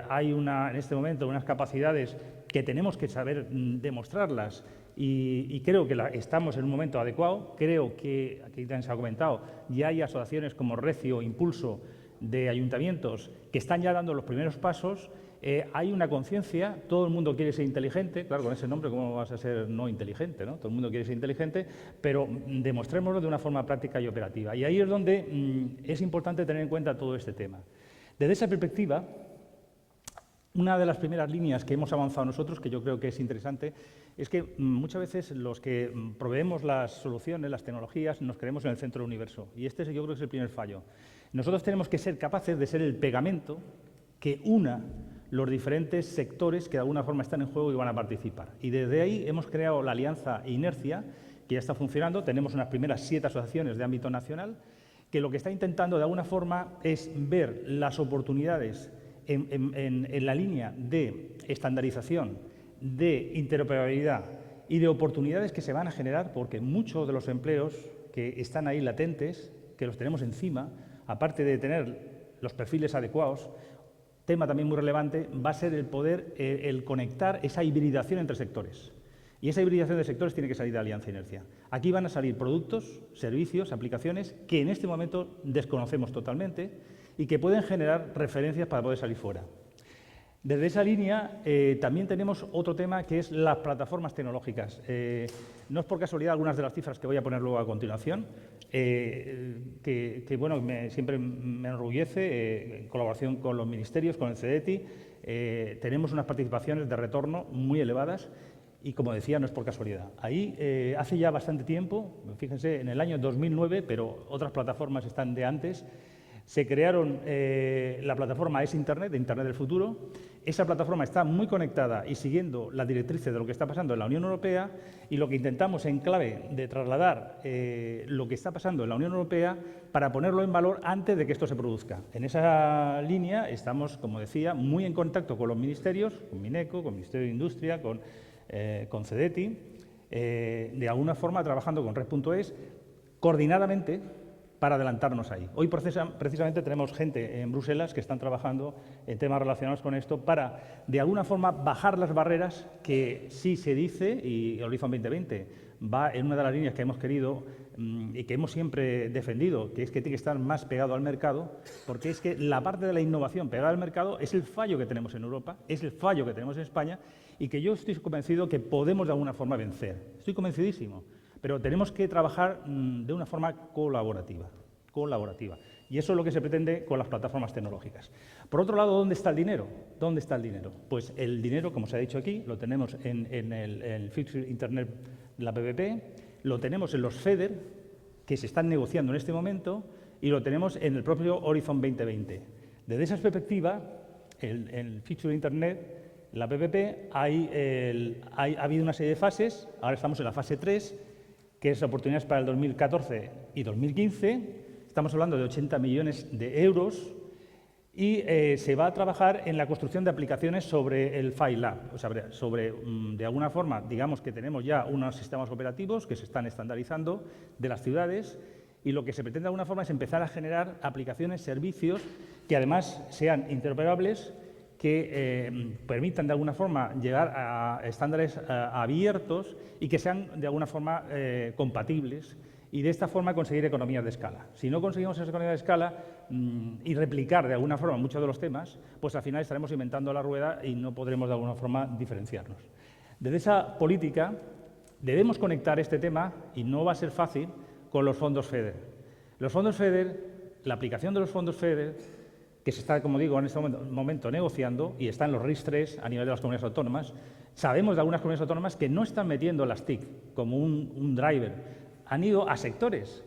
Hay en este momento unas capacidades que tenemos que saber demostrarlas y creo que estamos en un momento adecuado. Creo que, aquí también se ha comentado, ya hay asociaciones como Recio, Impulso, de ayuntamientos que están ya dando los primeros pasos. Hay una conciencia, todo el mundo quiere ser inteligente, claro, con ese nombre, ¿cómo vas a ser no inteligente, ¿no? Todo el mundo quiere ser inteligente, pero demostrémoslo de una forma práctica y operativa. Y ahí es donde es importante tener en cuenta todo este tema. Desde esa perspectiva, una de las primeras líneas que hemos avanzado nosotros, que yo creo que es interesante, es que muchas veces los que proveemos las soluciones, las tecnologías, nos creemos en el centro del universo. Y este yo creo que es el primer fallo. Nosotros tenemos que ser capaces de ser el pegamento que una los diferentes sectores que de alguna forma están en juego y van a participar. Y desde ahí hemos creado la alianza Inercia, que ya está funcionando. Tenemos unas primeras 7 asociaciones de ámbito nacional, que lo que está intentando de alguna forma es ver las oportunidades en la línea de estandarización, de interoperabilidad y de oportunidades que se van a generar, porque muchos de los empleos que están ahí latentes, que los tenemos encima, aparte de tener los perfiles adecuados, tema también muy relevante, va a ser el poder, el conectar esa hibridación entre sectores. Y esa hibridación de sectores tiene que salir de Alianza Inercia. Aquí van a salir productos, servicios, aplicaciones que en este momento desconocemos totalmente y que pueden generar referencias para poder salir fuera. Desde esa línea también tenemos otro tema que es las plataformas tecnológicas. No es por casualidad algunas de las cifras que voy a poner luego a continuación, bueno, siempre me enorgullece, en colaboración con los ministerios, con el CEDETI, tenemos unas participaciones de retorno muy elevadas y, como decía, no es por casualidad. Ahí, hace ya bastante tiempo, fíjense, en el año 2009, pero otras plataformas están de antes, se crearon la plataforma Es Internet, de Internet del Futuro. Esa plataforma está muy conectada y siguiendo las directrices de lo que está pasando en la Unión Europea, y lo que intentamos en clave de trasladar lo que está pasando en la Unión Europea para ponerlo en valor antes de que esto se produzca. En esa línea estamos, como decía, muy en contacto con los ministerios, con Mineco, con el Ministerio de Industria, con CEDETI, de alguna forma trabajando con Red.es, coordinadamente, para adelantarnos ahí. Hoy precisamente tenemos gente en Bruselas que están trabajando en temas relacionados con esto para, de alguna forma, bajar las barreras que sí se dice, y Horizon 2020 va en una de las líneas que hemos querido y que hemos siempre defendido, que es que tiene que estar más pegado al mercado, porque es que la parte de la innovación pegada al mercado es el fallo que tenemos en Europa, es el fallo que tenemos en España y que yo estoy convencido que podemos de alguna forma vencer. Estoy convencidísimo. Pero tenemos que trabajar de una forma colaborativa. Y eso es lo que se pretende con las plataformas tecnológicas. Por otro lado, ¿dónde está el dinero? ¿Dónde está el dinero? Pues el dinero, como se ha dicho aquí, lo tenemos en el Future Internet, la PPP, lo tenemos en los FEDER, que se están negociando en este momento, y lo tenemos en el propio Horizon 2020. Desde esa perspectiva, el Future Internet, la PPP, ha habido una serie de fases. Ahora estamos en la fase 3, que es oportunidades para el 2014 y 2015. Estamos hablando de 80 millones de euros y se va a trabajar en la construcción de aplicaciones sobre el File Lab, o sea, de alguna forma, digamos que tenemos ya unos sistemas operativos que se están estandarizando de las ciudades, y lo que se pretende de alguna forma es empezar a generar aplicaciones, servicios que además sean interoperables, que permitan de alguna forma llegar a estándares abiertos y que sean de alguna forma compatibles y de esta forma conseguir economías de escala. Si no conseguimos esa economía de escala y replicar de alguna forma muchos de los temas, pues al final estaremos inventando la rueda y no podremos de alguna forma diferenciarnos. Desde esa política debemos conectar este tema, y no va a ser fácil, con los fondos FEDER. Los fondos FEDER, la aplicación de los fondos FEDER, que se está, como digo, en este momento negociando y está en los RIS3 a nivel de las comunidades autónomas, sabemos de algunas comunidades autónomas que no están metiendo las TIC como un driver. Han ido a sectores.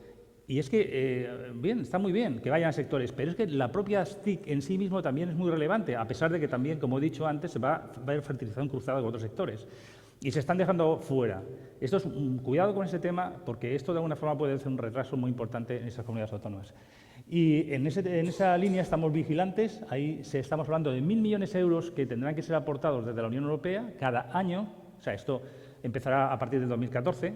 Y es que, bien, está muy bien que vayan a sectores, pero es que la propia TIC en sí mismo también es muy relevante, a pesar de que también, como he dicho antes, se va a haber fertilización cruzada con otros sectores. Y se están dejando fuera. Esto es cuidado con ese tema, porque esto de alguna forma puede ser un retraso muy importante en esas comunidades autónomas. Y en esa línea estamos vigilantes. Ahí estamos hablando de 1.000 millones de euros que tendrán que ser aportados desde la Unión Europea cada año. O sea, esto empezará a partir del 2014.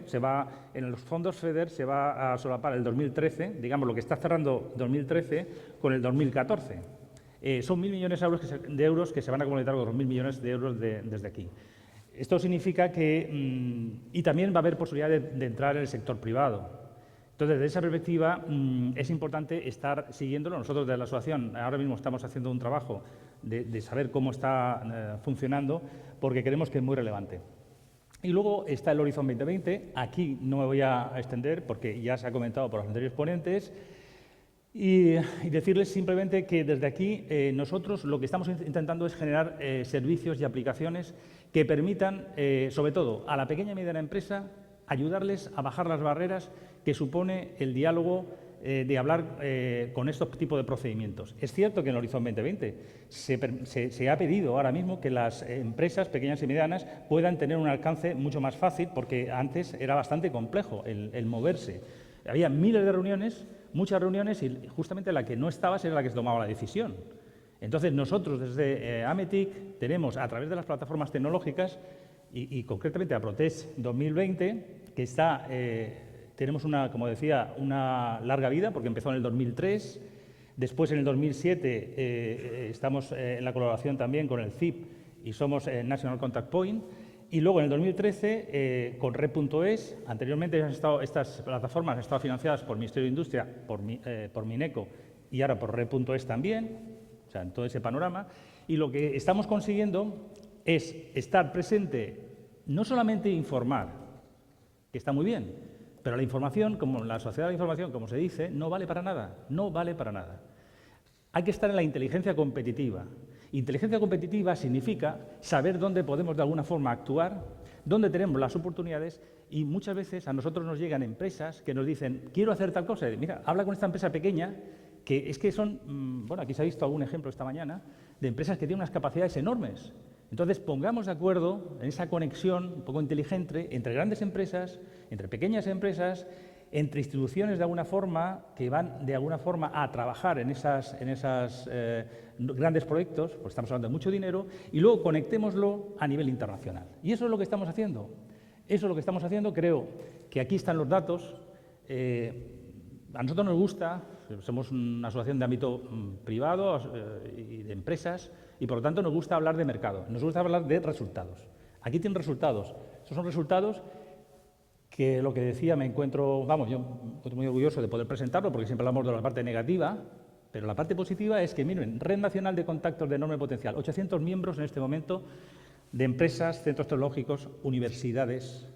En los fondos FEDER se va a solapar el 2013, digamos, lo que está cerrando 2013 con el 2014. Son 1.000 millones de euros que se van a completar con los 1.000 millones de euros desde aquí. Esto significa que, y también va a haber posibilidad de entrar en el sector privado. Entonces, desde esa perspectiva, es importante estar siguiéndolo. Nosotros, desde la asociación, ahora mismo estamos haciendo un trabajo de saber cómo está funcionando, porque creemos que es muy relevante. Y luego está el Horizon 2020. Aquí no me voy a extender, porque ya se ha comentado por los anteriores ponentes. Y decirles simplemente que desde aquí nosotros lo que estamos intentando es generar servicios y aplicaciones que permitan, sobre todo a la pequeña y mediana empresa, ayudarles a bajar las barreras que supone el diálogo de hablar con estos tipos de procedimientos. Es cierto que en el Horizon 2020 se ha pedido ahora mismo que las empresas pequeñas y medianas puedan tener un alcance mucho más fácil, porque antes era bastante complejo el moverse. Había miles de reuniones, muchas reuniones, y justamente la que no estabas era la que se tomaba la decisión. Entonces, nosotros desde AMETIC tenemos, a través de las plataformas tecnológicas, y concretamente a Protest 2020, que está, tenemos como decía, una larga vida, porque empezó en el 2003, después en el 2007 estamos en la colaboración también con el CIP y somos National Contact Point, y luego en el 2013 con Red.es, anteriormente estas plataformas han estado financiadas por el Ministerio de Industria, por Mineco y ahora por Red.es también, o sea, en todo ese panorama, y lo que estamos consiguiendo es estar presente, no solamente informar, que está muy bien, pero la información, como la sociedad de la información, como se dice, no vale para nada, no vale para nada. Hay que estar en la inteligencia competitiva. Inteligencia competitiva significa saber dónde podemos de alguna forma actuar, dónde tenemos las oportunidades, y muchas veces a nosotros nos llegan empresas que nos dicen, quiero hacer tal cosa. Mira, habla con esta empresa pequeña, que es que son, bueno, aquí se ha visto algún ejemplo esta mañana, de empresas que tienen unas capacidades enormes. Entonces, pongamos de acuerdo en esa conexión un poco inteligente entre grandes empresas, entre pequeñas empresas, entre instituciones de alguna forma que van de alguna forma a trabajar en esos grandes proyectos, pues estamos hablando de mucho dinero, y luego conectémoslo a nivel internacional. Y eso es lo que estamos haciendo. Eso es lo que estamos haciendo. Creo que aquí están los datos. A nosotros nos gusta, somos una asociación de ámbito privado y de empresas, y por lo tanto nos gusta hablar de mercado, nos gusta hablar de resultados. Aquí tienen resultados. Esos son resultados que, lo que decía, me encuentro, vamos, yo estoy muy orgulloso de poder presentarlo, porque siempre hablamos de la parte negativa, pero la parte positiva es que, miren, Red Nacional de Contactos de Enorme Potencial, 800 miembros en este momento de empresas, centros tecnológicos, universidades,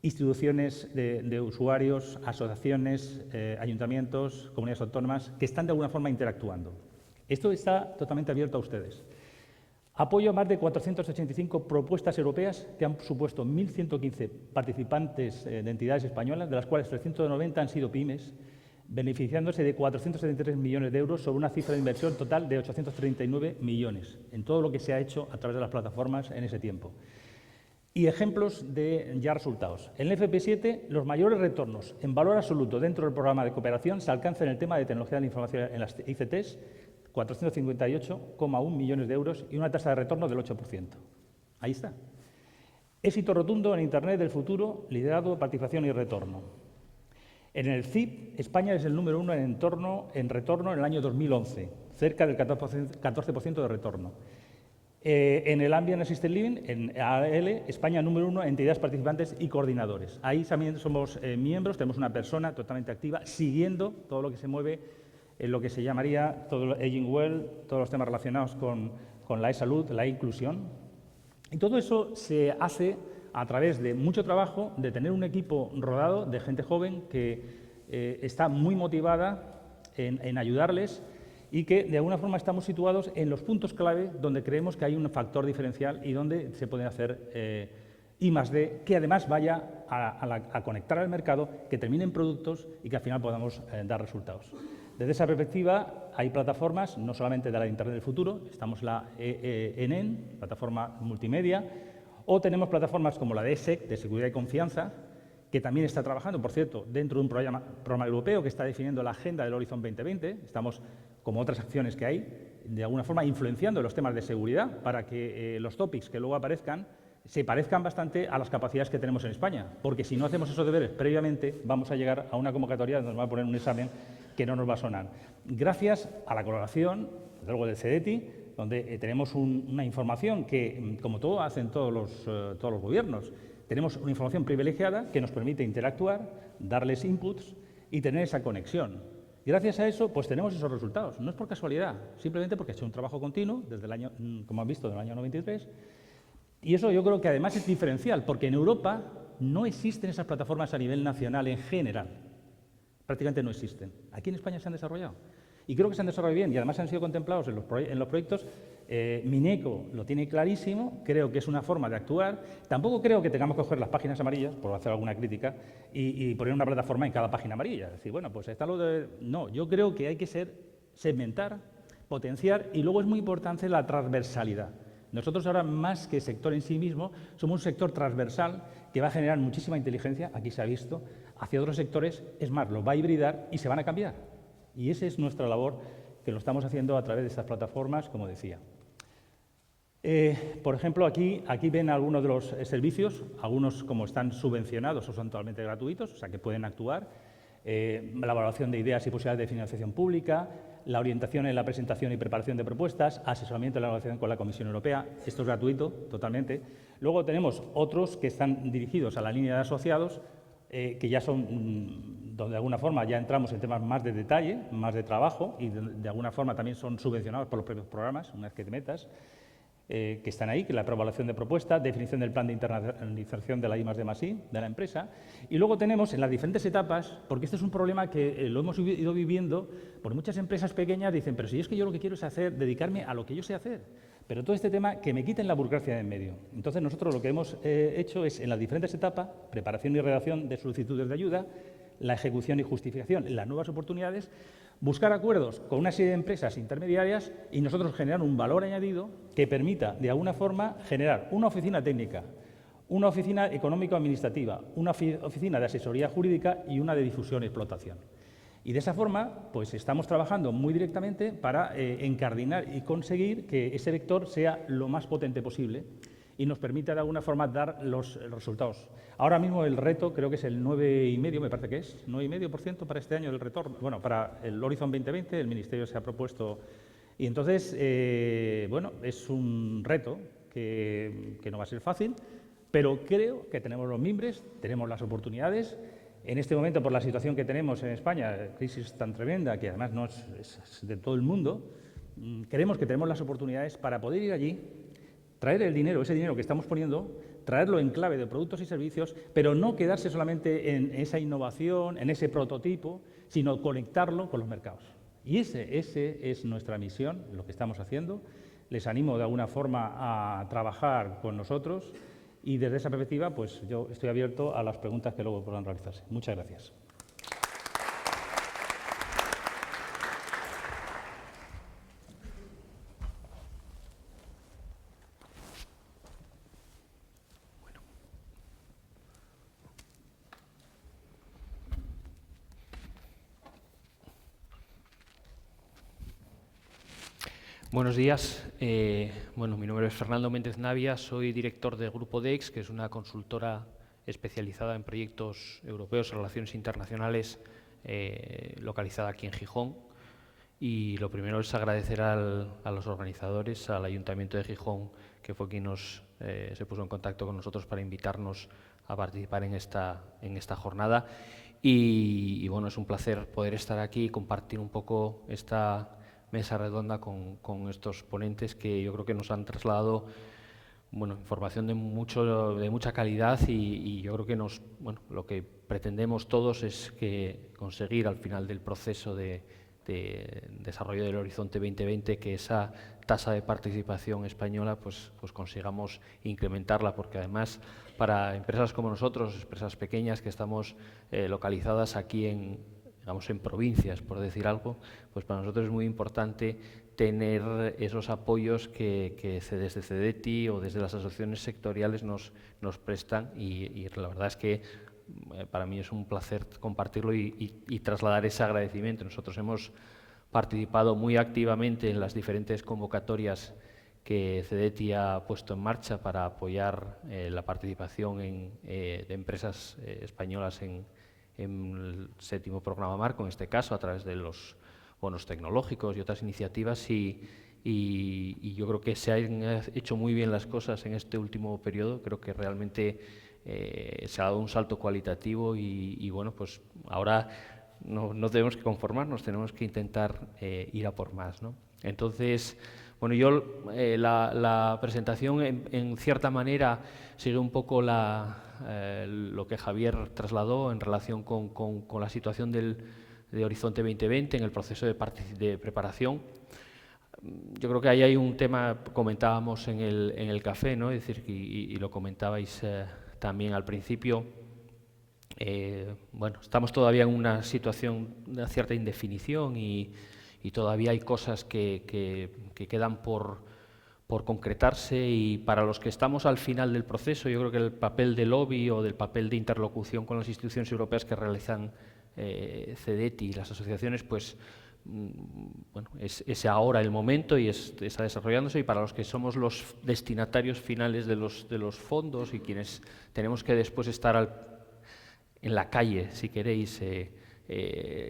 instituciones de usuarios, asociaciones, ayuntamientos, comunidades autónomas, que están de alguna forma interactuando. Esto está totalmente abierto a ustedes. Apoyo a más de 485 propuestas europeas que han supuesto 1.115 participantes de entidades españolas, de las cuales 390 han sido pymes, beneficiándose de 473 millones de euros sobre una cifra de inversión total de 839 millones, en todo lo que se ha hecho a través de las plataformas en ese tiempo. Y ejemplos de ya resultados. En el FP7, los mayores retornos en valor absoluto dentro del programa de cooperación se alcanzan en el tema de tecnología de la información en las ICTs, 458,1 millones de euros y una tasa de retorno del 8%. Ahí está. Éxito rotundo en Internet del futuro, liderazgo, participación y retorno. En el CIP, España es el número 1 en retorno en el año 2011, cerca del 14% de retorno. En el Ambient Assisted Living, en AL, España número 1 en entidades participantes y coordinadores. Ahí también somos miembros, tenemos una persona totalmente activa siguiendo todo lo que se mueve en lo que se llamaría todo el Aging Well, todos los temas relacionados con la e-salud, la inclusión. Y todo eso se hace a través de mucho trabajo, de tener un equipo rodado de gente joven que está muy motivada en ayudarles y que de alguna forma estamos situados en los puntos clave donde creemos que hay un factor diferencial y donde se puede hacer I+D, que además vaya a conectar al mercado, que terminen productos y que al final podamos dar resultados. Desde esa perspectiva hay plataformas, no solamente de la Internet del futuro, estamos la ENEN, plataforma multimedia, o tenemos plataformas como la de ESEC, de Seguridad y Confianza, que también está trabajando, por cierto, dentro de un programa europeo que está definiendo la agenda del Horizon 2020. Estamos, como otras acciones que hay, de alguna forma influenciando los temas de seguridad para que los topics que luego aparezcan se parezcan bastante a las capacidades que tenemos en España, porque si no hacemos esos deberes previamente, vamos a llegar a una convocatoria donde nos va a poner un examen que no nos va a sonar. Gracias a la colaboración, desde luego del CEDETI, donde tenemos una información que, como todo hacen todos los gobiernos, tenemos una información privilegiada que nos permite interactuar, darles inputs y tener esa conexión. Gracias a eso, pues tenemos esos resultados. No es por casualidad, simplemente porque ha hecho un trabajo continuo desde el año, como han visto, del año 93. Y eso yo creo que además es diferencial, porque en Europa no existen esas plataformas a nivel nacional en general. Prácticamente no existen. Aquí en España se han desarrollado. Y creo que se han desarrollado bien y además han sido contemplados en los proyectos. Mineco lo tiene clarísimo, creo que es una forma de actuar. Tampoco creo que tengamos que coger las páginas amarillas, por hacer alguna crítica, y poner una plataforma en cada página amarilla. Es decir, bueno, pues está lo de... No, yo creo que hay que segmentar, potenciar y luego es muy importante la transversalidad. Nosotros ahora, más que sector en sí mismo, somos un sector transversal que va a generar muchísima inteligencia, aquí se ha visto, hacia otros sectores, es más, lo va a hibridar y se van a cambiar. Y esa es nuestra labor, que lo estamos haciendo a través de estas plataformas, como decía. Por ejemplo, aquí ven algunos de los servicios, algunos como están subvencionados o son totalmente gratuitos, o sea que pueden actuar. La evaluación de ideas y posibilidades de financiación pública, la orientación en la presentación y preparación de propuestas, asesoramiento en la negociación con la Comisión Europea, esto es gratuito totalmente. Luego tenemos otros que están dirigidos a la línea de asociados, que ya son, donde de alguna forma ya entramos en temas más de detalle, más de trabajo y de alguna forma también son subvencionados por los propios programas, una vez que te metas, que están ahí, que es la evaluación de propuestas, definición del plan de internacionalización de la I+D+I de la empresa. Y luego tenemos en las diferentes etapas, porque este es un problema que lo hemos ido viviendo, por muchas empresas pequeñas dicen, pero si es que yo lo que quiero es dedicarme a lo que yo sé hacer. Pero todo este tema, que me quiten la burocracia de en medio. Entonces, nosotros lo que hemos hecho es, en las diferentes etapas, preparación y redacción de solicitudes de ayuda, la ejecución y justificación, las nuevas oportunidades, buscar acuerdos con una serie de empresas intermediarias y nosotros generar un valor añadido que permita, de alguna forma, generar una oficina técnica, una oficina económico-administrativa, una oficina de asesoría jurídica y una de difusión y explotación. Y de esa forma, pues estamos trabajando muy directamente para encardinar y conseguir que ese vector sea lo más potente posible y nos permita de alguna forma dar los resultados. Ahora mismo el reto creo que es el 9,5%, me parece que es, 9,5% para este año del retorno. Bueno, para el Horizon 2020 el Ministerio se ha propuesto y entonces, bueno, es un reto que no va a ser fácil, pero creo que tenemos los mimbres, tenemos las oportunidades. En este momento, por la situación que tenemos en España, crisis tan tremenda, que además no es de todo el mundo, creemos que tenemos las oportunidades para poder ir allí, traer el dinero, ese dinero que estamos poniendo, traerlo en clave de productos y servicios, pero no quedarse solamente en esa innovación, en ese prototipo, sino conectarlo con los mercados. Y ese es nuestra misión, lo que estamos haciendo. Les animo de alguna forma a trabajar con nosotros. Y desde esa perspectiva, pues yo estoy abierto a las preguntas que luego puedan realizarse. Muchas gracias. Buenos días. Bueno, mi nombre es Fernando Méndez Navia, soy director del Grupo DEX, que es una consultora especializada en proyectos europeos y relaciones internacionales localizada aquí en Gijón. y lo primero es agradecer a los organizadores, al Ayuntamiento de Gijón, que fue quien se puso en contacto con nosotros para invitarnos a participar en esta jornada. Y bueno, es un placer poder estar aquí y compartir un poco esta mesa redonda con estos ponentes que yo creo que nos han trasladado información de mucha calidad y yo creo que lo que pretendemos todos es conseguir al final del proceso de desarrollo del Horizonte 2020 que esa tasa de participación española pues consigamos incrementarla, porque además para empresas como nosotros, empresas pequeñas que estamos localizadas aquí en provincias, por decir algo, pues para nosotros es muy importante tener esos apoyos que desde CEDETI o desde las asociaciones sectoriales nos prestan y la verdad es que para mí es un placer compartirlo y trasladar ese agradecimiento. Nosotros hemos participado muy activamente en las diferentes convocatorias que CEDETI ha puesto en marcha para apoyar la participación de empresas españolas en el 7º programa marco, en este caso a través de los bonos tecnológicos y otras iniciativas y yo creo que se han hecho muy bien las cosas en este último periodo. Creo que realmente se ha dado un salto cualitativo y bueno, pues ahora no tenemos que conformarnos, tenemos que intentar ir a por más, ¿no? Entonces, bueno, la presentación en cierta manera sigue un poco lo que Javier trasladó en relación con la situación de Horizonte 2020 en el proceso de preparación. Yo creo que ahí hay un tema, comentábamos en el café, ¿no? Es decir, y lo comentabais también al principio. Estamos todavía en una situación de cierta indefinición y todavía hay cosas que quedan por concretarse, y para los que estamos al final del proceso, yo creo que el papel de lobby o del papel de interlocución con las instituciones europeas que realizan CEDETI y las asociaciones, pues es ahora el momento y está desarrollándose, y para los que somos los destinatarios finales de los fondos y quienes tenemos que después estar en la calle, si queréis,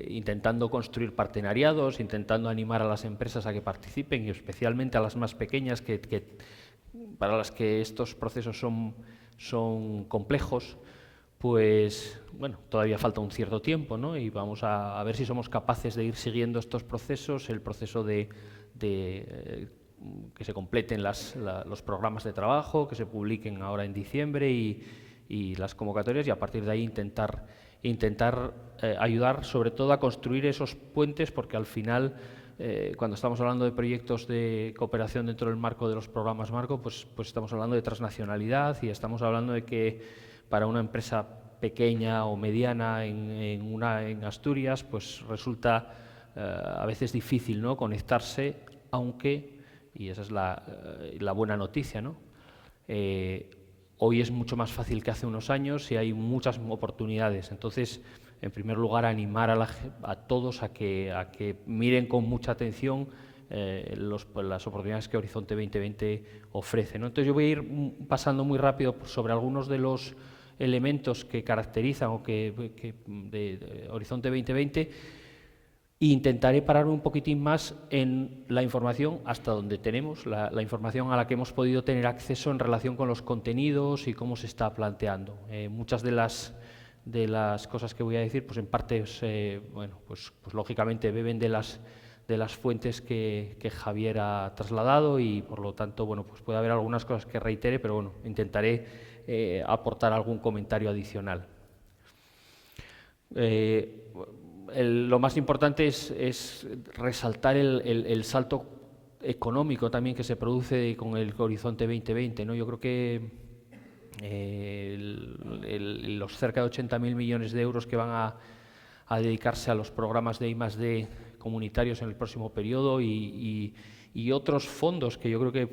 intentando construir partenariados, intentando animar a las empresas a que participen, y especialmente a las más pequeñas, para las que estos procesos son complejos, pues bueno, todavía falta un cierto tiempo, ¿no? Y vamos a ver si somos capaces de ir siguiendo estos procesos, el proceso de que se completen los programas de trabajo, que se publiquen ahora en diciembre y las convocatorias, y a partir de ahí intentar ayudar sobre todo a construir esos puentes, porque al final cuando estamos hablando de proyectos de cooperación dentro del marco de los programas marco, pues estamos hablando de transnacionalidad y estamos hablando de que para una empresa pequeña o mediana en Asturias pues resulta a veces difícil, ¿no?, conectarse, aunque, y esa es la buena noticia, ¿no?, hoy es mucho más fácil que hace unos años y hay muchas oportunidades. Entonces, en primer lugar, animar a todos a que miren con mucha atención las oportunidades que Horizonte 2020 ofrece, ¿no? Entonces, yo voy a ir pasando muy rápido sobre algunos de los elementos que caracterizan de Horizonte 2020 e intentaré pararme un poquitín más en la información hasta donde tenemos, la información a la que hemos podido tener acceso en relación con los contenidos y cómo se está planteando. Muchas de las cosas que voy a decir, pues en parte, pues lógicamente beben de las fuentes que Javier ha trasladado y por lo tanto, bueno, pues puede haber algunas cosas que reitere, pero bueno, intentaré aportar algún comentario adicional. Lo más importante es resaltar el salto económico también que se produce con el Horizonte 2020, ¿no? Yo creo que los cerca de 80.000 millones de euros que van a dedicarse a los programas de I+D comunitarios en el próximo periodo y otros fondos que yo creo que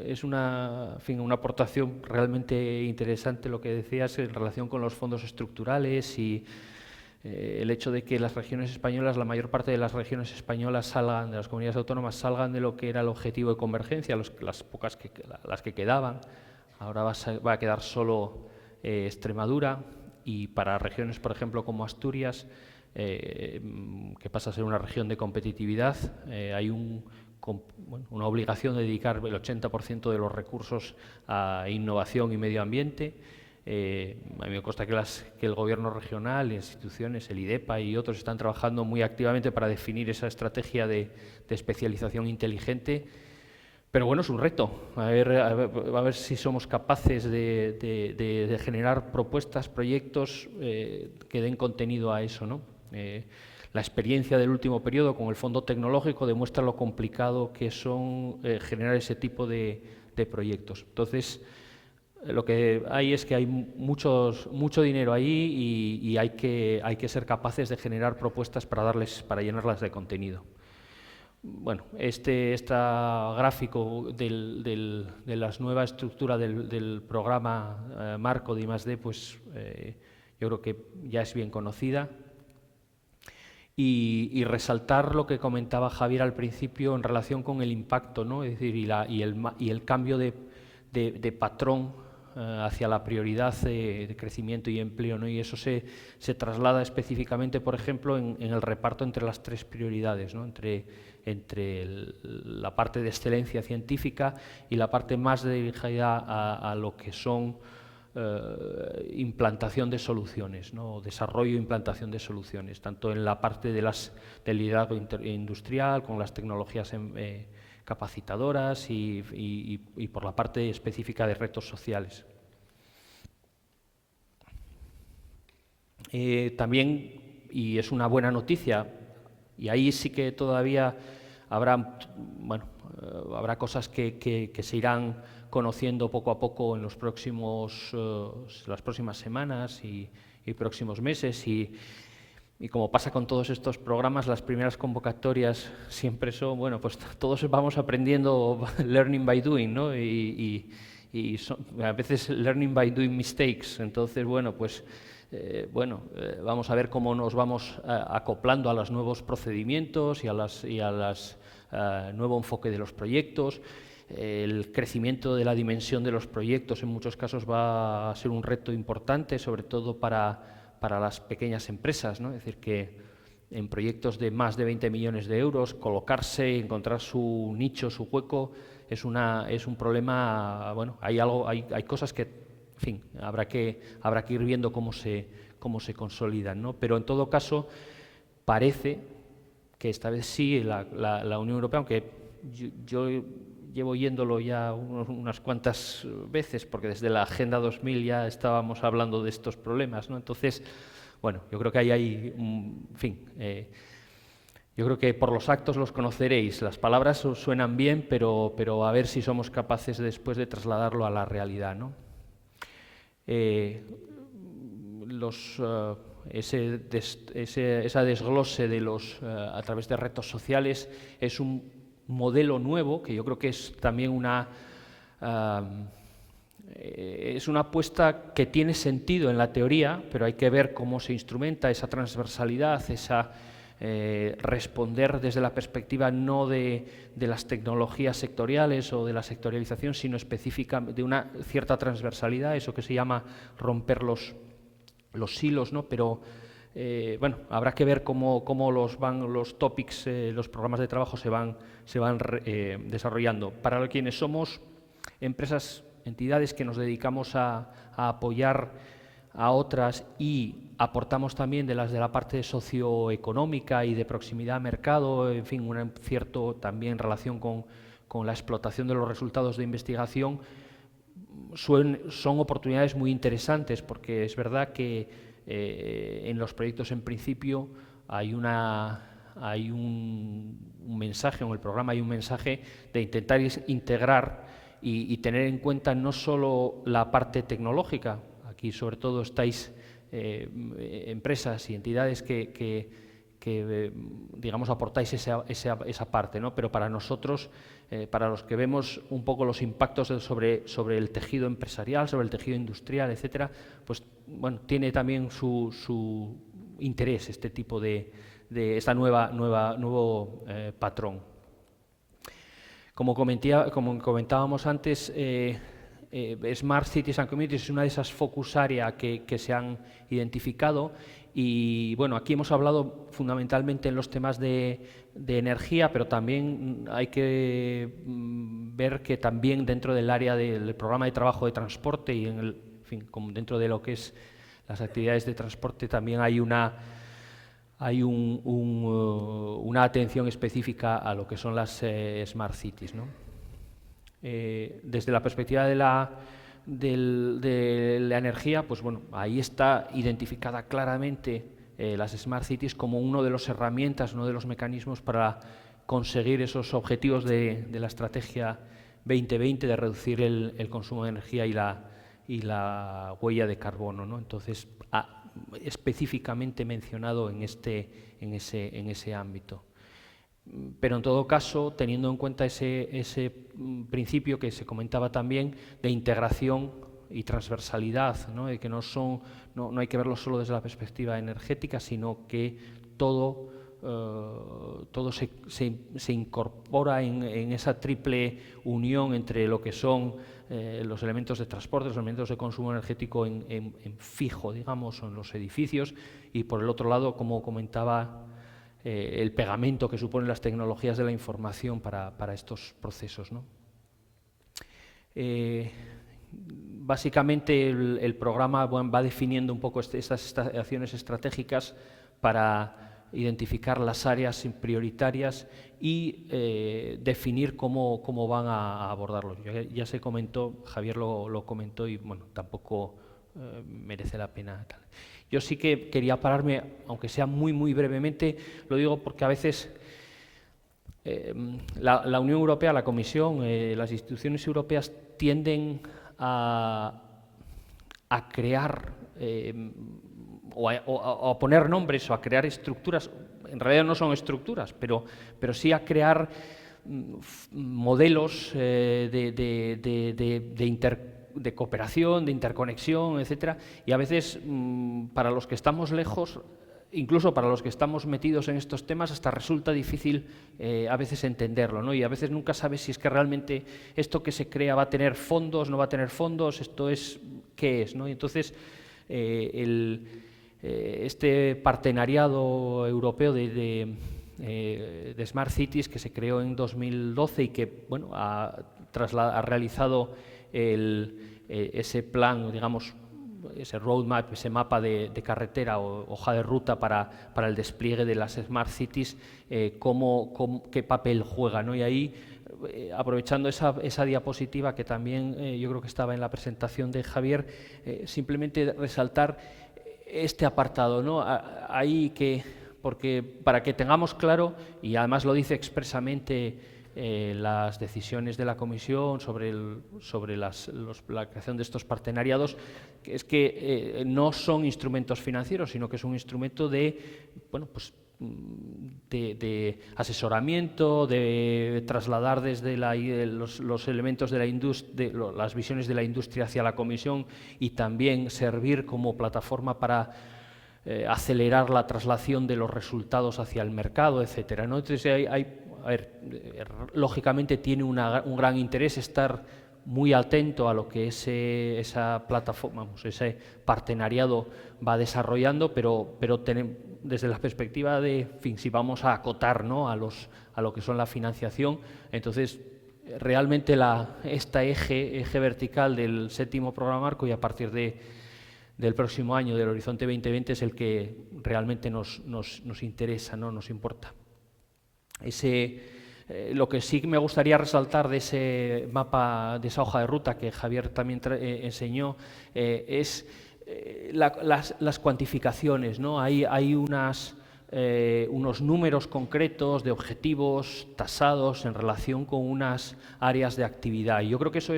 es una aportación realmente interesante, lo que decías en relación con los fondos estructurales y el hecho de que las regiones españolas, la mayor parte de las regiones españolas de las comunidades autónomas, salgan de lo que era el objetivo de convergencia, las pocas las que quedaban. Ahora va a quedar solo Extremadura, y para regiones, por ejemplo, como Asturias, que pasa a ser una región de competitividad. Hay una obligación de dedicar el 80% de los recursos a innovación y medio ambiente. A mí me consta que el Gobierno regional, instituciones, el IDEPA y otros están trabajando muy activamente para definir esa estrategia de especialización inteligente. Pero bueno, es un reto. A ver si somos capaces de generar propuestas, proyectos que den contenido a eso, ¿no? La experiencia del último periodo con el Fondo Tecnológico demuestra lo complicado que son generar ese tipo de proyectos. Entonces, lo que hay es que hay mucho dinero ahí y hay que ser capaces de generar propuestas para llenarlas de contenido. Bueno, este gráfico de la nueva estructura del programa marco de I+D, pues yo creo que ya es bien conocida. Y resaltar lo que comentaba Javier al principio en relación con el impacto, ¿no? Es decir, y el cambio de patrón hacia la prioridad de crecimiento y empleo, ¿no? Y eso se traslada específicamente, por ejemplo, en el reparto entre las tres prioridades, ¿no? entre la parte de excelencia científica y la parte más dirigida a lo que son implantación de soluciones, ¿no? Desarrollo e implantación de soluciones, tanto en la parte del liderazgo industrial, con las tecnologías capacitadoras y por la parte específica de retos sociales. También, y es una buena noticia, y ahí sí que todavía habrá cosas que se irán conociendo poco a poco en las próximas semanas y próximos meses, y como pasa con todos estos programas, las primeras convocatorias siempre son, bueno, pues todos vamos aprendiendo learning by doing, ¿no? Y a veces learning by doing mistakes. Entonces, bueno, pues vamos a ver cómo nos vamos acoplando a los nuevos procedimientos y a los nuevo enfoque de los proyectos. El crecimiento de la dimensión de los proyectos en muchos casos va a ser un reto importante, sobre todo para las pequeñas empresas, ¿no? Es decir, que en proyectos de más de 20 millones de euros, colocarse, encontrar su nicho, su hueco, es un problema. Bueno, hay cosas que, en fin, habrá que ir viendo cómo se consolidan, ¿no? Pero en todo caso, parece que esta vez sí la Unión Europea, aunque yo llevo oyéndolo ya unas cuantas veces, porque desde la Agenda 2000 ya estábamos hablando de estos problemas, ¿no? Entonces, bueno, yo creo que hay en fin, yo creo que por los actos los conoceréis. Las palabras suenan bien, pero a ver si somos capaces después de trasladarlo a la realidad, ¿no? Esa desglose a través de retos sociales es un modelo nuevo que yo creo que es también una apuesta que tiene sentido en la teoría, pero hay que ver cómo se instrumenta esa transversalidad, responder desde la perspectiva no de las tecnologías sectoriales o de la sectorialización, sino específica de una cierta transversalidad, eso que se llama romper los silos, ¿no? Pero bueno, habrá que ver cómo los topics, los programas de trabajo se van desarrollando. Para quienes somos empresas, entidades que nos dedicamos a apoyar a otras y aportamos también desde la parte socioeconómica y de proximidad a mercado, en fin, una cierta también relación con la explotación de los resultados de investigación, son oportunidades muy interesantes, porque es verdad que en los proyectos en principio hay un mensaje, en el programa hay un mensaje de intentar integrar y tener en cuenta no solo la parte tecnológica. Aquí sobre todo estáis empresas y entidades que digamos aportáis esa parte, ¿no? Pero para nosotros, para los que vemos un poco los impactos sobre el tejido empresarial, sobre el tejido industrial, etcétera, pues bueno, tiene también su interés este tipo de esta nuevo patrón. Como comentábamos antes, Smart Cities and Communities es una de esas focus area que se han identificado Y bueno, aquí hemos hablado fundamentalmente en los temas de energía, pero también hay que ver que también dentro del área del programa de trabajo de transporte y en fin, como dentro de lo que es las actividades de transporte también hay una atención específica a lo que son las Smart Cities, ¿no? Desde la perspectiva de la energía, pues bueno, ahí está identificada claramente las Smart Cities como una de las herramientas, uno de los mecanismos para conseguir esos objetivos de la estrategia 2020 de reducir el consumo de energía y la huella de carbono, ¿no? Entonces, específicamente mencionado en ese ámbito. Pero en todo caso, teniendo en cuenta ese principio que se comentaba también de integración y transversalidad, ¿no? De que no hay que verlo solo desde la perspectiva energética, sino que todo se incorpora en esa triple unión entre lo que son los elementos de transporte, los elementos de consumo energético en fijo, digamos, en los edificios, y por el otro lado, como comentaba, el pegamento que suponen las tecnologías de la información para estos procesos, ¿no? Básicamente el programa va definiendo un poco estas acciones estratégicas para identificar las áreas prioritarias y definir cómo van a abordarlo. Ya se comentó, Javier lo comentó y bueno, tampoco merece la pena. Yo sí que quería pararme, aunque sea muy brevemente, lo digo porque a veces la Unión Europea, la Comisión, las instituciones europeas tienden a crear o a poner nombres o a crear estructuras, en realidad no son estructuras, pero sí a crear modelos de cooperación, de interconexión, etcétera, y a veces para los que estamos lejos, incluso para los que estamos metidos en estos temas, hasta resulta difícil a veces entenderlo, ¿no? Y a veces nunca sabes si es que realmente esto que se crea va a tener fondos, no va a tener fondos, esto es, ¿qué es?, ¿no? Y entonces este partenariado europeo de Smart Cities que se creó en 2012 y que bueno, ha realizado ese plan, digamos, ese roadmap, ese mapa de carretera o hoja de ruta para el despliegue de las Smart Cities, qué papel juega, ¿no? Y ahí, aprovechando esa diapositiva que también yo creo que estaba en la presentación de Javier, simplemente resaltar este apartado, ¿no? Ahí porque para que tengamos claro, y además lo dice expresamente las decisiones de la Comisión sobre la creación de estos partenariados, que es que no son instrumentos financieros, sino que es un instrumento de asesoramiento, de trasladar desde los elementos de la industria, las visiones de la industria hacia la Comisión, y también servir como plataforma para acelerar la traslación de los resultados hacia el mercado, etcétera, ¿no? Entonces lógicamente tiene un gran interés estar muy atento a lo que esa plataforma, ese partenariado va desarrollando, pero desde la perspectiva de, en fin, si vamos a acotar, ¿no?, a lo que son la financiación, entonces realmente este eje vertical del 7º programa marco, y a partir del próximo año, del Horizonte 2020, es el que realmente nos interesa, ¿no?, nos importa. Lo que sí me gustaría resaltar de ese mapa, de esa hoja de ruta que Javier también enseñó, es las cuantificaciones, ¿no? Hay unos números concretos de objetivos tasados en relación con unas áreas de actividad. Y yo creo que eso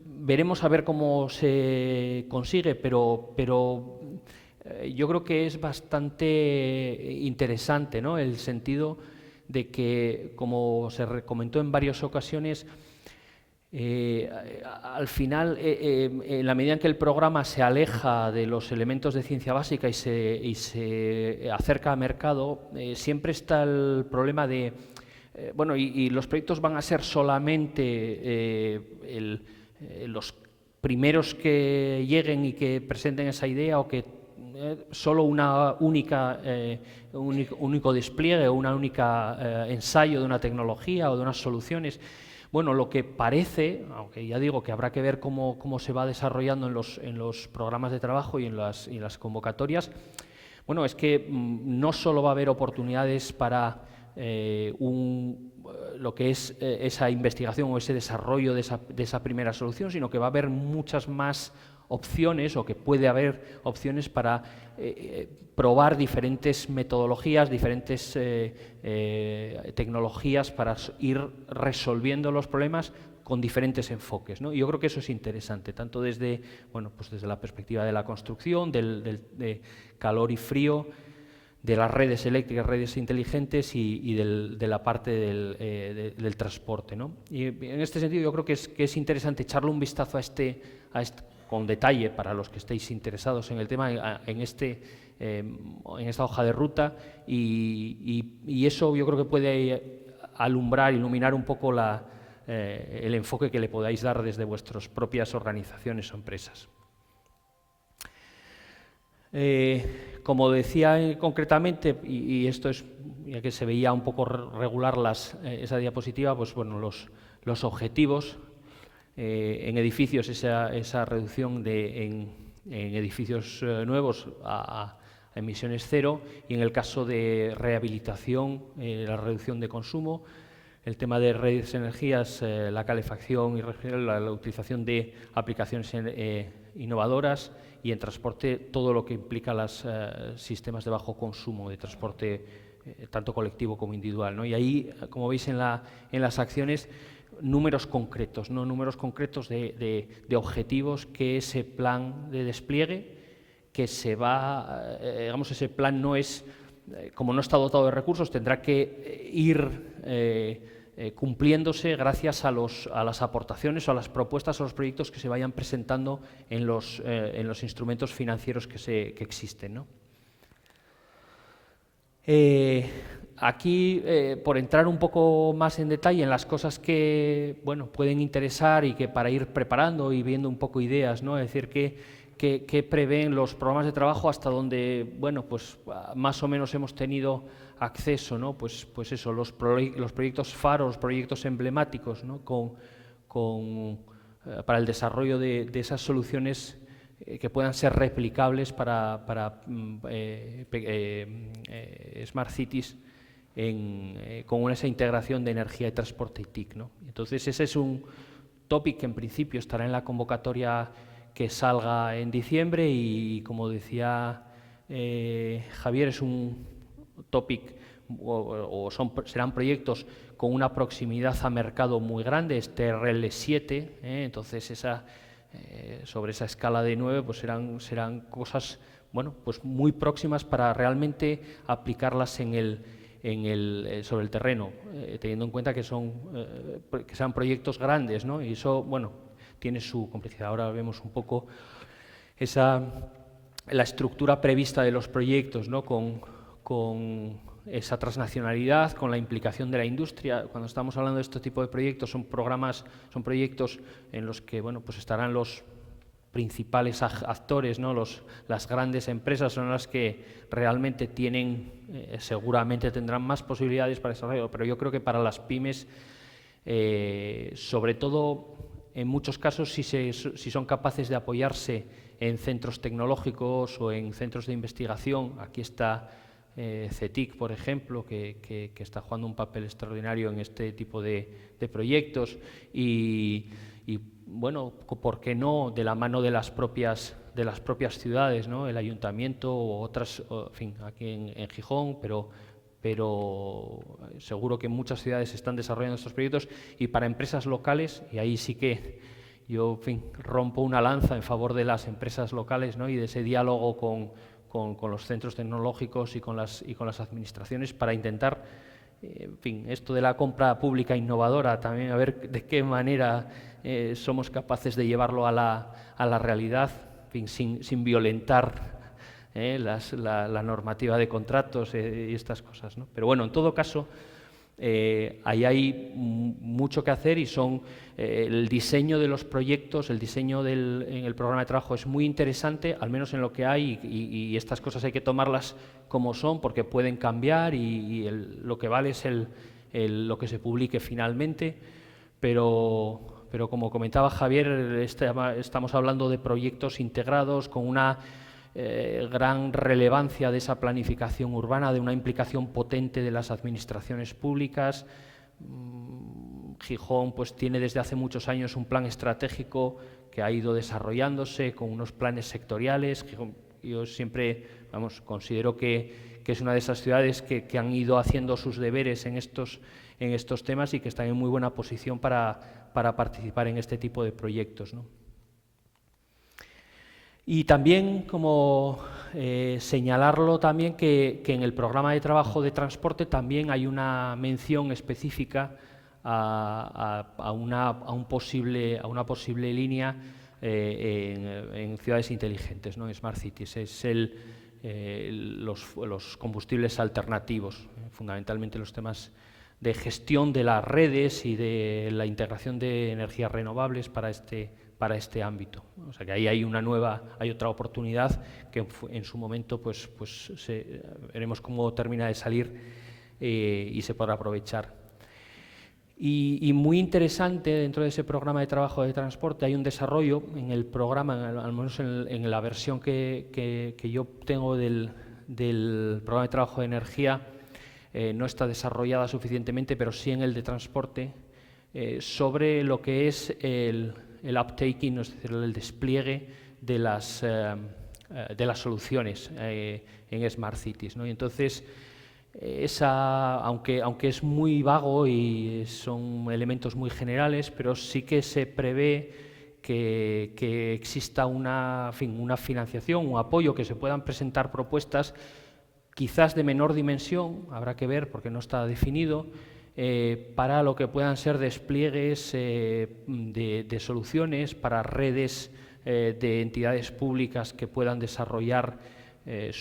veremos a ver cómo se consigue, pero yo creo que es bastante interesante, ¿no?, el sentido de que, como se comentó en varias ocasiones, al final, en la medida en que el programa se aleja de los elementos de ciencia básica y se acerca al mercado, siempre está el problema de, y los proyectos van a ser solamente los primeros que lleguen y que presenten esa idea, o que solo una única, un único despliegue, una única ensayo de una tecnología o de unas soluciones. Bueno, lo que parece, aunque ya digo que habrá que ver cómo se va desarrollando en los programas de trabajo y en las convocatorias, bueno, es que no solo va a haber oportunidades para lo que es esa investigación o ese desarrollo de esa primera solución, sino que va a haber muchas más opciones, o que puede haber opciones para probar diferentes metodologías, diferentes tecnologías para ir resolviendo los problemas con diferentes enfoques, ¿no? Y yo creo que eso es interesante, tanto desde, bueno, pues desde la perspectiva de la construcción, de calor y frío, de las redes eléctricas, redes inteligentes y de la parte del transporte, ¿no? Y en este sentido yo creo que es interesante echarle un vistazo a este con detalle para los que estéis interesados en el tema, en esta hoja de ruta, y eso yo creo que puede alumbrar, iluminar un poco el enfoque que le podáis dar desde vuestras propias organizaciones o empresas. Como decía concretamente, y esto es, ya que se veía un poco regular esa diapositiva, pues bueno, los objetivos en edificios, esa reducción en edificios nuevos a emisiones cero, y en el caso de rehabilitación, la reducción de consumo, el tema de redes de energías, la calefacción y la utilización de aplicaciones innovadoras, y en transporte todo lo que implica los sistemas de bajo consumo de transporte, tanto colectivo como individual, ¿no? Y ahí, como veis en las acciones, números concretos, ¿no? Números concretos de objetivos que ese plan de despliegue, que se va, digamos, ese plan no es, como no está dotado de recursos, tendrá que ir cumpliéndose gracias a las aportaciones o a las propuestas o los proyectos que se vayan presentando en los instrumentos financieros que existen, ¿no? Aquí, por entrar un poco más en detalle en las cosas que, bueno, pueden interesar, y que para ir preparando y viendo un poco ideas, ¿no? Es decir, qué prevén los programas de trabajo, hasta donde, bueno, pues más o menos hemos tenido acceso, ¿no? Pues eso, los proyectos faro, los proyectos emblemáticos, ¿no? Para el desarrollo de esas soluciones que puedan ser replicables para Smart Cities, con esa integración de energía y transporte y TIC, ¿no? Entonces ese es un topic que en principio estará en la convocatoria que salga en diciembre, y como decía Javier, es un topic serán proyectos con una proximidad a mercado muy grande, este RL7, entonces sobre esa escala de 9 pues serán cosas, bueno, pues muy próximas para realmente aplicarlas sobre el terreno, teniendo en cuenta que sean proyectos grandes, ¿no? Y eso, bueno, tiene su complejidad. Ahora vemos un poco la estructura prevista de los proyectos, ¿no? Con esa transnacionalidad, con la implicación de la industria. Cuando estamos hablando de este tipo de proyectos, son proyectos en los que, bueno, pues estarán los principales actores, ¿no? Las grandes empresas son las que realmente seguramente tendrán más posibilidades para desarrollo, pero yo creo que para las pymes, sobre todo en muchos casos, si son capaces de apoyarse en centros tecnológicos o en centros de investigación, aquí está CETIC, por ejemplo, que está jugando un papel extraordinario en este tipo de proyectos, y bueno, ¿por qué no de la mano de las propias ciudades, ¿no? El ayuntamiento o otras, en fin, aquí en Gijón, pero seguro que muchas ciudades están desarrollando estos proyectos, y para empresas locales, y ahí sí que yo, en fin, rompo una lanza en favor de las empresas locales, ¿no? Y de ese diálogo con los centros tecnológicos y con las administraciones, para intentar, en fin, esto de la compra pública innovadora, también a ver de qué manera somos capaces de llevarlo a la realidad, en fin, sin violentar la normativa de contratos y estas cosas, ¿no? Pero bueno, en todo caso, Ahí hay mucho que hacer y son el diseño de los proyectos, el diseño en el programa de trabajo es muy interesante, al menos en lo que hay, y estas cosas hay que tomarlas como son porque pueden cambiar y lo que vale es lo que se publique finalmente, pero como comentaba Javier, estamos hablando de proyectos integrados con una gran relevancia de esa planificación urbana, de una implicación potente de las administraciones públicas. Gijón pues, tiene desde hace muchos años un plan estratégico que ha ido desarrollándose con unos planes sectoriales. Gijón, yo siempre considero que es una de esas ciudades que han ido haciendo sus deberes en estos temas y que están en muy buena posición para participar en este tipo de proyectos, ¿no? Y también, como señalarlo también, que en el programa de trabajo de transporte también hay una mención específica a una posible línea en ciudades inteligentes, ¿no? Smart Cities. Es los combustibles alternativos, fundamentalmente los temas de gestión de las redes y de la integración de energías renovables para este ámbito. O sea que ahí hay otra oportunidad que en su momento pues veremos cómo termina de salir y se podrá aprovechar. Y muy interesante dentro de ese programa de trabajo de transporte hay un desarrollo en el programa, al menos en la versión que yo tengo del programa de trabajo de energía, no está desarrollada suficientemente, pero sí en el de transporte, sobre lo que es el uptaking, es decir, el despliegue de las soluciones en Smart Cities, ¿no? Y entonces, aunque es muy vago y son elementos muy generales, pero sí que se prevé que exista una financiación, un apoyo, que se puedan presentar propuestas quizás de menor dimensión, habrá que ver porque no está definido, para lo que puedan ser despliegues de soluciones para redes de entidades públicas que puedan desarrollar el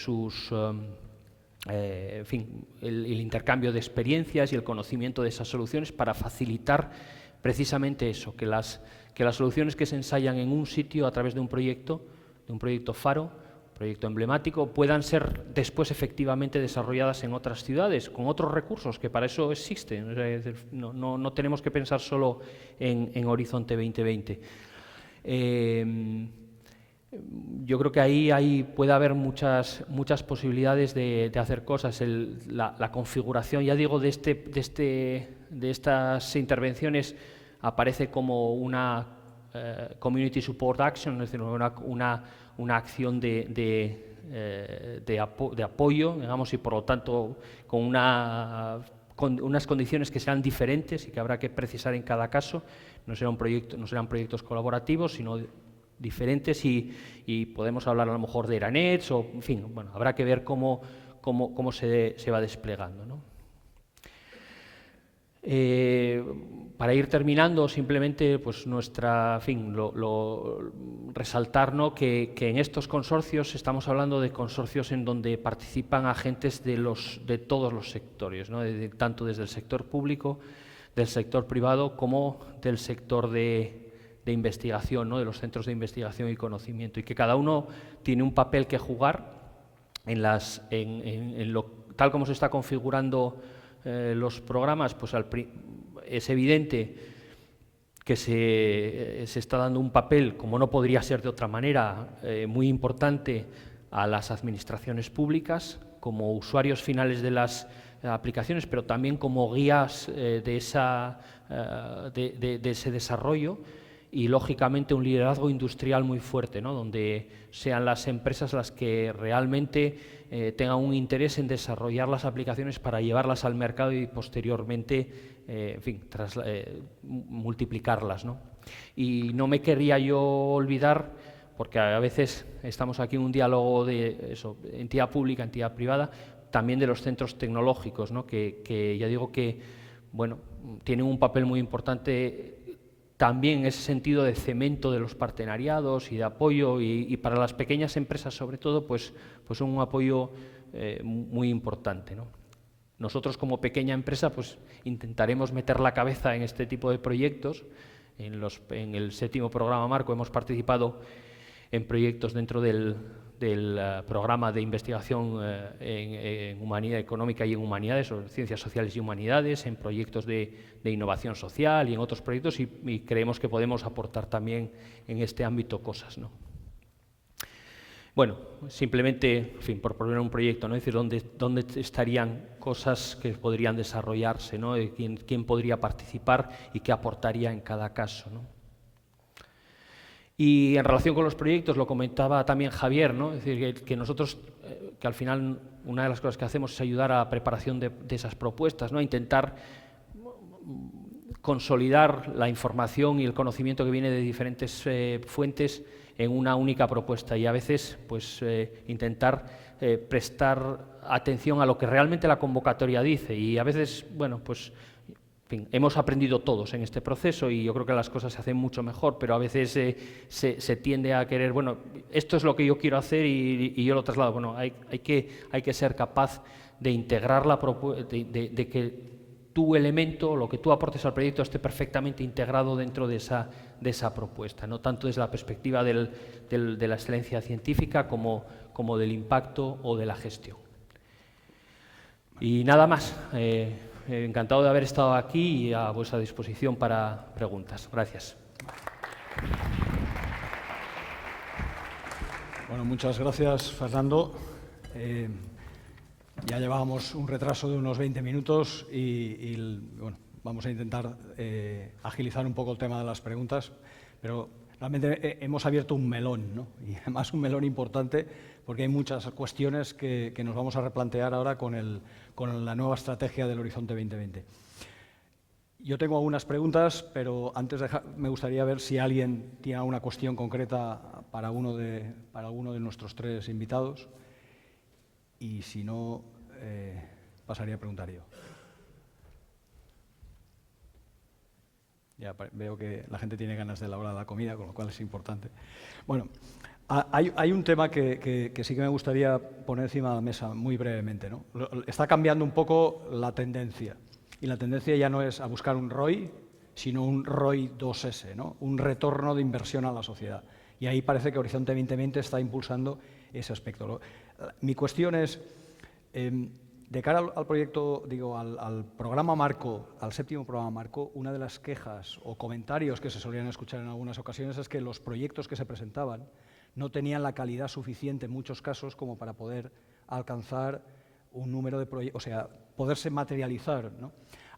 intercambio de experiencias y el conocimiento de esas soluciones para facilitar precisamente eso, que las soluciones que se ensayan en un sitio a través de un proyecto faro, proyecto emblemático, puedan ser después efectivamente desarrolladas en otras ciudades, con otros recursos, que para eso existen. Es decir, no tenemos que pensar solo en Horizonte 2020. Yo creo que ahí puede haber muchas posibilidades de hacer cosas. La configuración, ya digo, de estas intervenciones aparece como una Community Support Action, es decir, una acción de apoyo, digamos, y por lo tanto con unas condiciones que sean diferentes y que habrá que precisar en cada caso. No serán proyectos colaborativos, sino diferentes y podemos hablar a lo mejor de Eranets o, en fin, bueno, habrá que ver cómo se va desplegando, ¿no? Para ir terminando, simplemente pues resaltar, ¿no?, que en estos consorcios estamos hablando de consorcios en donde participan agentes de todos los sectores, ¿no?, tanto desde el sector público, del sector privado, como del sector de investigación, ¿no?, de los centros de investigación y conocimiento, y que cada uno tiene un papel que jugar tal como se está configurando los programas. Pues es evidente que se está dando un papel, como no podría ser de otra manera, muy importante a las administraciones públicas como usuarios finales de las aplicaciones, pero también como guías de ese desarrollo, y lógicamente un liderazgo industrial muy fuerte, ¿no?, donde sean las empresas las que realmente tengan un interés en desarrollar las aplicaciones para llevarlas al mercado y posteriormente multiplicarlas, ¿no? Y no me querría yo olvidar, porque a veces estamos aquí en un diálogo de eso, entidad pública, entidad privada, también de los centros tecnológicos, ¿no?, que ya digo que bueno, tienen un papel muy importante también en ese sentido de cemento de los partenariados y de apoyo, y para las pequeñas empresas sobre todo, pues son un apoyo muy importante, ¿no? Nosotros, como pequeña empresa, pues intentaremos meter la cabeza en este tipo de proyectos. En el 7º programa marco hemos participado en proyectos dentro del programa de investigación en humanidad económica y en humanidades, o ciencias sociales y humanidades, en proyectos de innovación social y en otros proyectos, y creemos que podemos aportar también en este ámbito cosas, ¿no? Bueno, simplemente, en fin, por proponer un proyecto, ¿no? Es decir, ¿dónde estarían cosas que podrían desarrollarse, ¿no? ¿Quién podría participar y qué aportaría en cada caso, ¿no? Y en relación con los proyectos, lo comentaba también Javier, ¿no? Es decir, que nosotros, que al final una de las cosas que hacemos es ayudar a la preparación de esas propuestas, ¿no? A intentar consolidar la información y el conocimiento que viene de diferentes fuentes en una única propuesta, y a veces pues intentar prestar atención a lo que realmente la convocatoria dice, y a veces, bueno, pues en fin, hemos aprendido todos en este proceso y yo creo que las cosas se hacen mucho mejor, pero a veces se tiende a querer, bueno, esto es lo que yo quiero hacer y yo lo traslado. Bueno, hay que ser capaz de integrar de que tu elemento, lo que tú aportes al proyecto, esté perfectamente integrado dentro de esa propuesta, no tanto desde la perspectiva de la excelencia científica como del impacto o de la gestión. Y nada más. Encantado de haber estado aquí y a vuestra disposición para preguntas. Gracias. Bueno, muchas gracias, Fernando. Ya llevábamos un retraso de unos 20 minutos y bueno, vamos a intentar agilizar un poco el tema de las preguntas, pero realmente hemos abierto un melón, ¿no? Y además un melón importante porque hay muchas cuestiones que nos vamos a replantear ahora con la nueva estrategia del Horizonte 2020. Yo tengo algunas preguntas, pero antes me gustaría ver si alguien tiene alguna cuestión concreta para alguno de nuestros tres invitados, y si no, pasaría a preguntar yo. Ya veo que la gente tiene ganas de la hora de la comida, con lo cual es importante. Bueno, hay un tema que sí que me gustaría poner encima de la mesa muy brevemente, ¿no? Está cambiando un poco la tendencia, y la tendencia ya no es a buscar un ROI, sino un ROI 2S, ¿no? Un retorno de inversión a la sociedad. Y ahí parece que Horizonte 2020 está impulsando ese aspecto. Mi cuestión es, de cara al proyecto, digo, al programa marco, al 7º programa marco, una de las quejas o comentarios que se solían escuchar en algunas ocasiones es que los proyectos que se presentaban no tenían la calidad suficiente en muchos casos como para poder alcanzar un número de proyectos, o sea, poderse materializar, ¿no?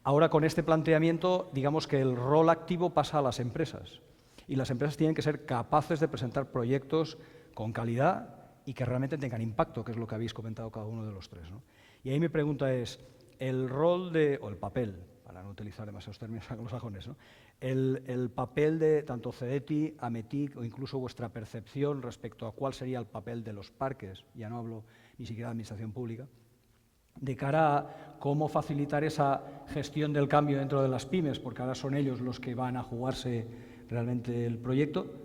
Ahora, con este planteamiento, digamos que el rol activo pasa a las empresas, y las empresas tienen que ser capaces de presentar proyectos con calidad y que realmente tengan impacto, que es lo que habéis comentado cada uno de los tres, ¿no? Y ahí mi pregunta es, el rol o el papel, para no utilizar demasiados términos anglosajones, ¿no? El papel de tanto CEDETI, AMETIC o incluso vuestra percepción respecto a cuál sería el papel de los parques, ya no hablo ni siquiera de administración pública, de cara a cómo facilitar esa gestión del cambio dentro de las pymes, porque ahora son ellos los que van a jugarse realmente el proyecto,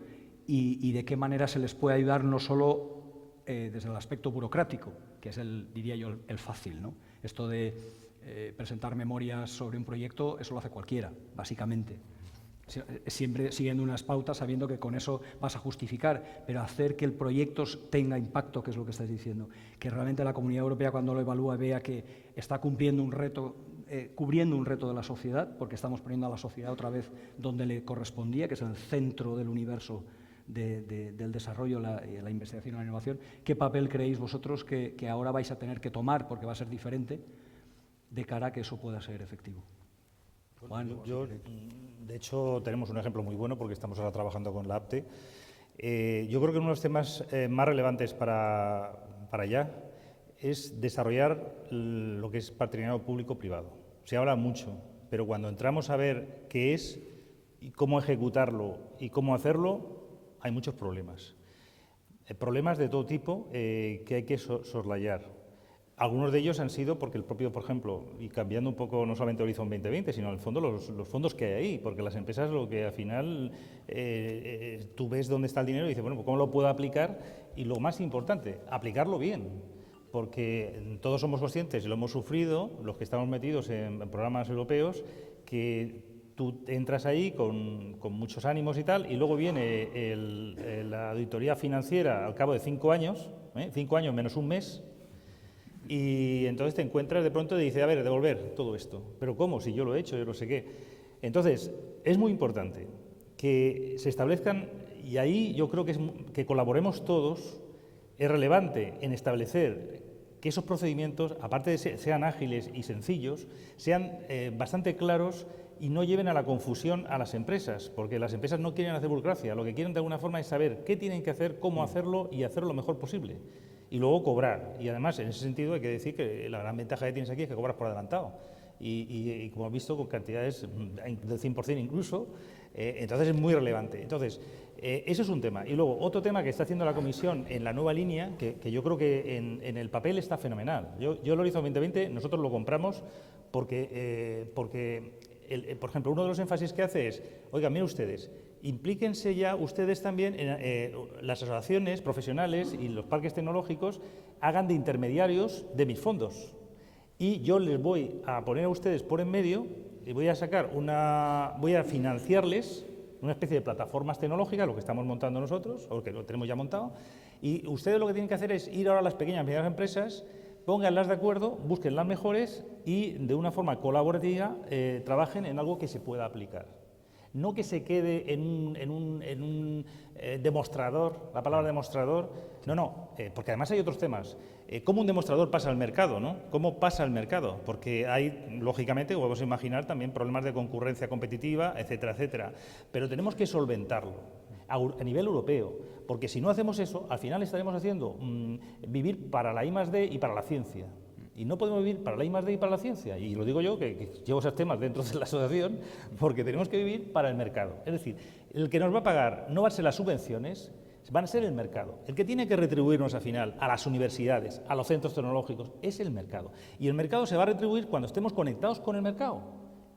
y de qué manera se les puede ayudar no solo desde el aspecto burocrático, que es diría yo, el fácil, ¿no? Esto de presentar memorias sobre un proyecto, eso lo hace cualquiera, básicamente. Siempre siguiendo unas pautas, sabiendo que con eso vas a justificar, pero hacer que el proyecto tenga impacto, que es lo que estás diciendo, que realmente la Comunidad Europea, cuando lo evalúa, vea que está cumpliendo un reto, cubriendo un reto de la sociedad, porque estamos poniendo a la sociedad otra vez donde le correspondía, que es el centro del universo del desarrollo, la investigación y la innovación. ¿Qué papel creéis vosotros que ahora vais a tener que tomar, porque va a ser diferente, de cara a que eso pueda ser efectivo? Juan, de hecho, tenemos un ejemplo muy bueno porque estamos ahora trabajando con la APTE. Yo creo que uno de los temas más relevantes para allá es desarrollar lo que es partenariado público-privado. Se habla mucho, pero cuando entramos a ver qué es y cómo ejecutarlo y cómo hacerlo, hay muchos problemas. Problemas de todo tipo que hay que soslayar. Algunos de ellos han sido porque el propio, por ejemplo, y cambiando un poco no solamente Horizon 2020, sino en el fondo los fondos que hay ahí, porque las empresas lo que al final tú ves dónde está el dinero y dices, bueno, pues ¿cómo lo puedo aplicar? Y lo más importante, aplicarlo bien. porque todos somos conscientes y lo hemos sufrido, los que estamos metidos en programas europeos, que tú entras ahí con muchos ánimos y tal, y luego viene la auditoría financiera al cabo de 5 años, 5 años menos un mes, y entonces te encuentras de pronto y dices, a ver, devolver todo esto. ¿Pero cómo? Si yo lo he hecho, yo no sé qué. Entonces, es muy importante que se establezcan, y ahí yo creo que colaboremos todos. Es relevante en establecer que esos procedimientos, aparte de sean ágiles y sencillos, sean bastante claros y no lleven a la confusión a las empresas, porque las empresas no quieren hacer burocracia, lo que quieren de alguna forma es saber qué tienen que hacer, cómo hacerlo y hacerlo lo mejor posible. Y luego cobrar. Y además, en ese sentido, hay que decir que la gran ventaja que tienes aquí es que cobras por adelantado. Y como has visto, con cantidades del 100% incluso, entonces es muy relevante. Entonces, eso es un tema. Y luego, otro tema que está haciendo la Comisión en la nueva línea, que yo creo que en el papel está fenomenal. Yo el Horizon 2020, nosotros lo compramos porque por ejemplo, uno de los énfasis que hace es, oiga, miren ustedes, implíquense ya ustedes también en las asociaciones profesionales y los parques tecnológicos hagan de intermediarios de mis fondos. Y yo les voy a poner a ustedes por en medio y voy a financiarles una especie de plataformas tecnológicas, lo que estamos montando nosotros, o que lo tenemos ya montado, y ustedes lo que tienen que hacer es ir ahora a las pequeñas y medianas empresas, pónganlas de acuerdo, busquen las mejores y de una forma colaborativa trabajen en algo que se pueda aplicar. No que se quede en un demostrador, la palabra demostrador, no, porque además hay otros temas. ¿Cómo un demostrador pasa al mercado? ¿No? ¿Cómo pasa al mercado? Porque hay, lógicamente, podemos imaginar también problemas de concurrencia competitiva, etcétera, etcétera. Pero tenemos que solventarlo a nivel europeo, porque si no hacemos eso, al final estaremos haciendo vivir para la I+D y para la ciencia. Y no podemos vivir para la I+D y para la ciencia. Y lo digo yo, que llevo esos temas dentro de la asociación, porque tenemos que vivir para el mercado. Es decir, el que nos va a pagar no van a ser las subvenciones, van a ser el mercado. El que tiene que retribuirnos al final a las universidades, a los centros tecnológicos, es el mercado. Y el mercado se va a retribuir cuando estemos conectados con el mercado.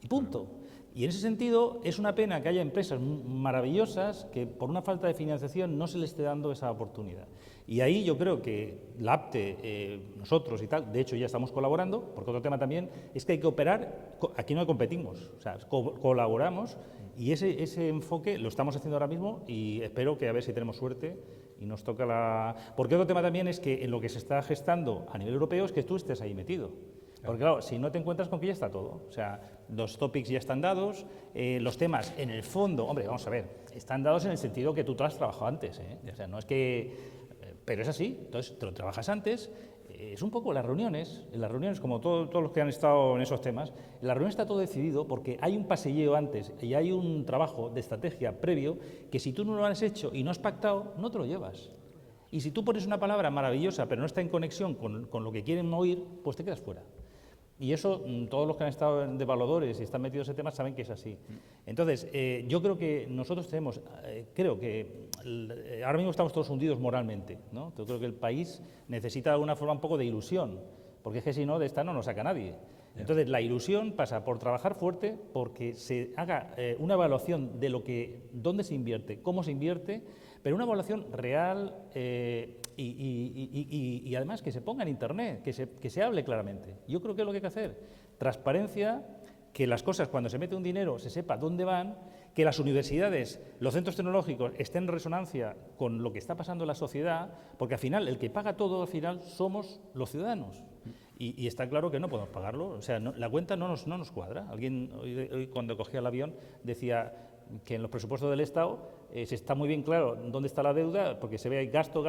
Y punto. Y en ese sentido es una pena que haya empresas maravillosas que por una falta de financiación no se les esté dando esa oportunidad. Y ahí yo creo que la APTE, nosotros y tal, de hecho ya estamos colaborando, porque otro tema también es que hay que operar, aquí no competimos, o sea, colaboramos y ese enfoque lo estamos haciendo ahora mismo y espero que a ver si tenemos suerte y nos toca la... Porque otro tema también es que en lo que se está gestando a nivel europeo es que tú estés ahí metido. Porque claro, si no te encuentras con que ya está todo, o sea, los topics ya están dados, los temas en el fondo, hombre, vamos a ver, están dados en el sentido que tú te has trabajado antes, o sea, no es que... pero es así, entonces te lo trabajas antes, es un poco las reuniones, como todos los que han estado en esos temas, en la reunión está todo decidido porque hay un pasilleo antes y hay un trabajo de estrategia previo que si tú no lo has hecho y no has pactado, no te lo llevas. Y si tú pones una palabra maravillosa pero no está en conexión con lo que quieren oír, pues te quedas fuera. Y eso, todos los que han estado de evaluadores y están metidos en ese tema saben que es así. Entonces, yo creo que nosotros tenemos, ahora mismo estamos todos hundidos moralmente, ¿no? Yo creo que el país necesita de alguna forma un poco de ilusión, porque es que si no, de esta no nos saca nadie. Entonces, la ilusión pasa por trabajar fuerte, porque se haga una evaluación de dónde se invierte, cómo se invierte, pero una evaluación real y además que se ponga en Internet, que se hable claramente. Yo creo que es lo que hay que hacer. Transparencia, que las cosas cuando se mete un dinero se sepa dónde van, que las universidades, los centros tecnológicos estén en resonancia con lo que está pasando en la sociedad, porque al final el que paga todo al final somos los ciudadanos. Y está claro que no podemos pagarlo, o sea, la cuenta no nos cuadra. Alguien hoy cuando cogía el avión decía que en los presupuestos del Estado se está muy bien claro dónde está la deuda, porque se ve ahí gasto,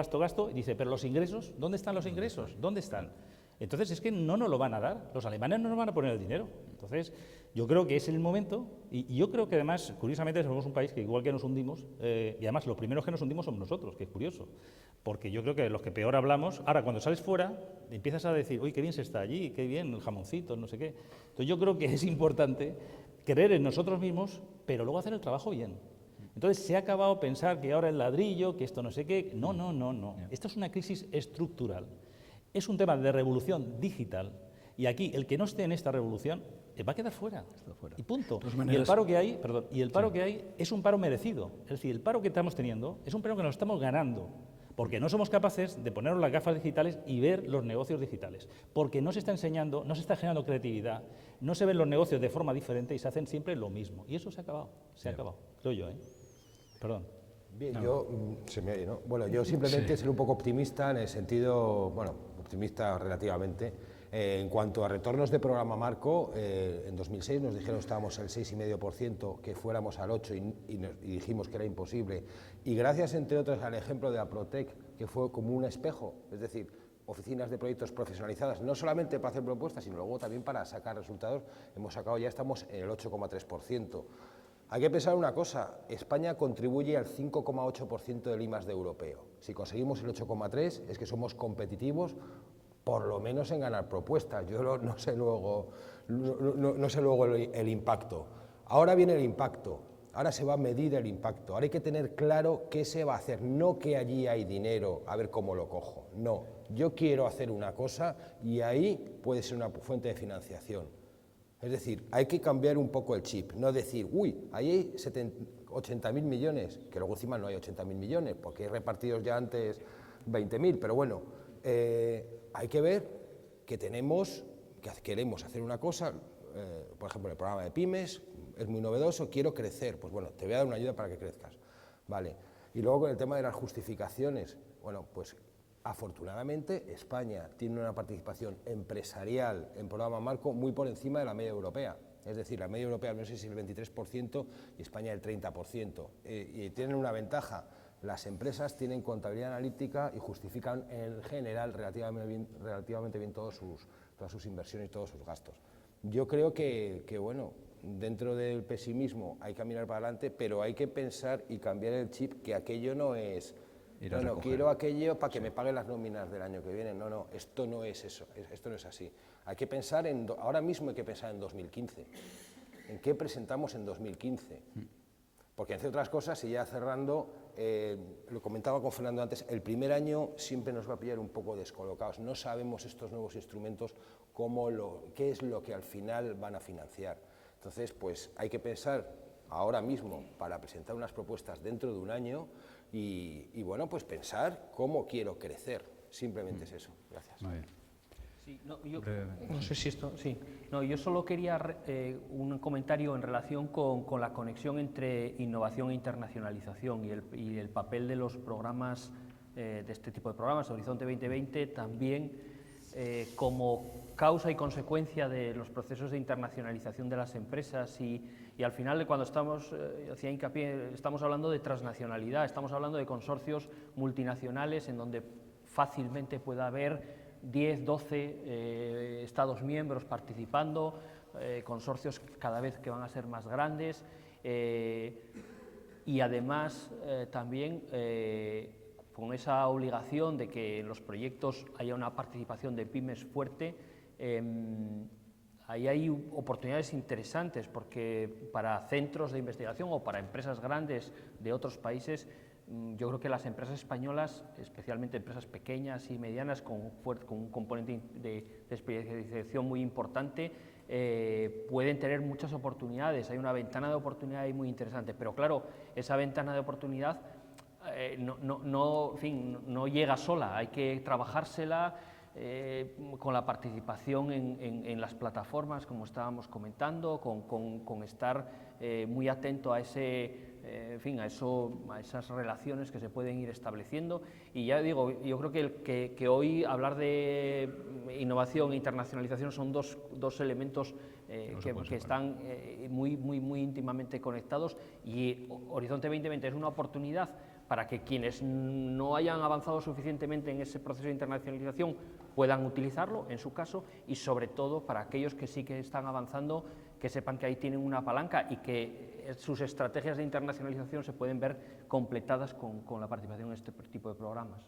y dice, pero los ingresos, ¿dónde están los ingresos? ¿Dónde están? Entonces es que no nos lo van a dar, los alemanes no nos van a poner el dinero. Entonces yo creo que es el momento, y yo creo que además, curiosamente, somos un país que igual que nos hundimos, y además los primeros que nos hundimos somos nosotros, que es curioso, porque yo creo que los que peor hablamos, ahora cuando sales fuera, empiezas a decir, uy, qué bien se está allí, qué bien, el jamoncito, no sé qué. Entonces yo creo que es importante creer en nosotros mismos, pero luego hacer el trabajo bien. Entonces se ha acabado pensar que ahora el ladrillo, que esto no sé qué. No. Esto es una crisis estructural. Es un tema de revolución digital y aquí el que no esté en esta revolución va a quedar fuera. Y punto. Y el paro que hay, es un paro merecido. Es decir, el paro que estamos teniendo es un paro que nos estamos ganando. porque no somos capaces de ponernos las gafas digitales y ver los negocios digitales, porque no se está enseñando, no se está generando creatividad, no se ven los negocios de forma diferente y se hacen siempre lo mismo. Y eso se ha acabado, creo yo, ¿eh? Perdón. Bien, se me oye, ¿no? Bueno, yo simplemente ser un poco optimista en el sentido, bueno, optimista relativamente. En cuanto a retornos de programa marco, en 2006 nos dijeron que estábamos al 6,5%, que fuéramos al 8% y dijimos que era imposible. Y gracias, entre otros, al ejemplo de Aprotec, que fue como un espejo, es decir, oficinas de proyectos profesionalizadas, no solamente para hacer propuestas, sino luego también para sacar resultados, ya estamos en el 8,3%. Hay que pensar una cosa, España contribuye al 5,8% del I+D europeo. Si conseguimos el 8,3% es que somos competitivos, por lo menos en ganar propuestas. Yo no sé luego, el impacto. Ahora viene el impacto, ahora se va a medir el impacto, ahora hay que tener claro qué se va a hacer, no que allí hay dinero, a ver cómo lo cojo. No, yo quiero hacer una cosa y ahí puede ser una fuente de financiación. Es decir, hay que cambiar un poco el chip, no decir, uy, ahí hay 80.000 millones, que luego encima no hay 80.000 millones, porque hay repartidos ya antes 20.000, pero bueno, hay que ver que queremos hacer una cosa, por ejemplo, el programa de pymes es muy novedoso, quiero crecer, pues bueno, te voy a dar una ayuda para que crezcas, ¿vale? Y luego con el tema de las justificaciones, bueno, pues afortunadamente España tiene una participación empresarial en programa marco muy por encima de la media europea. Es decir, la media europea no sé si el 23% y España el 30%. Y tienen una ventaja, las empresas tienen contabilidad analítica y justifican en general relativamente bien todas sus inversiones y todos sus gastos. Yo creo que bueno, dentro del pesimismo hay que mirar para adelante, pero hay que pensar y cambiar el chip, que aquello no es... Bueno, quiero aquello para que me paguen las nóminas del año que viene. No, esto no es eso, esto no es así. Hay que pensar ahora mismo hay que pensar en 2015. ¿En qué presentamos en 2015? Porque, entre otras cosas, y ya cerrando, lo comentaba con Fernando antes, el primer año siempre nos va a pillar un poco descolocados. No sabemos estos nuevos instrumentos qué es lo que al final van a financiar. Entonces, pues hay que pensar ahora mismo para presentar unas propuestas dentro de un año y bueno, pues pensar cómo quiero crecer. Simplemente es eso. Gracias. Muy bien. Sí, no sé si esto... Sí. No, yo solo quería un comentario en relación con la conexión entre innovación e internacionalización y el papel de los programas, de este tipo de programas, Horizonte 2020, también como causa y consecuencia de los procesos de internacionalización de las empresas y al final, cuando hacía hincapié, estamos hablando de transnacionalidad, estamos hablando de consorcios multinacionales en donde fácilmente pueda haber 10, 12 Estados miembros participando, consorcios cada vez que van a ser más grandes y además también con esa obligación de que en los proyectos haya una participación de pymes fuerte. Ahí hay oportunidades interesantes porque para centros de investigación o para empresas grandes de otros países, yo creo que las empresas españolas, especialmente empresas pequeñas y medianas con un componente de especialización muy importante, pueden tener muchas oportunidades. Hay una ventana de oportunidad ahí muy interesante, pero claro, esa ventana de oportunidad no llega sola, hay que trabajársela con la participación en las plataformas, como estábamos comentando, con estar muy atento a esas relaciones que se pueden ir estableciendo. Y ya digo, yo creo que hoy hablar de innovación e internacionalización son dos elementos que están muy íntimamente conectados, y Horizonte 2020 es una oportunidad para que quienes no hayan avanzado suficientemente en ese proceso de internacionalización puedan utilizarlo, en su caso, y sobre todo para aquellos que sí que están avanzando, que sepan que ahí tienen una palanca y que sus estrategias de internacionalización se pueden ver completadas con la participación en este tipo de programas.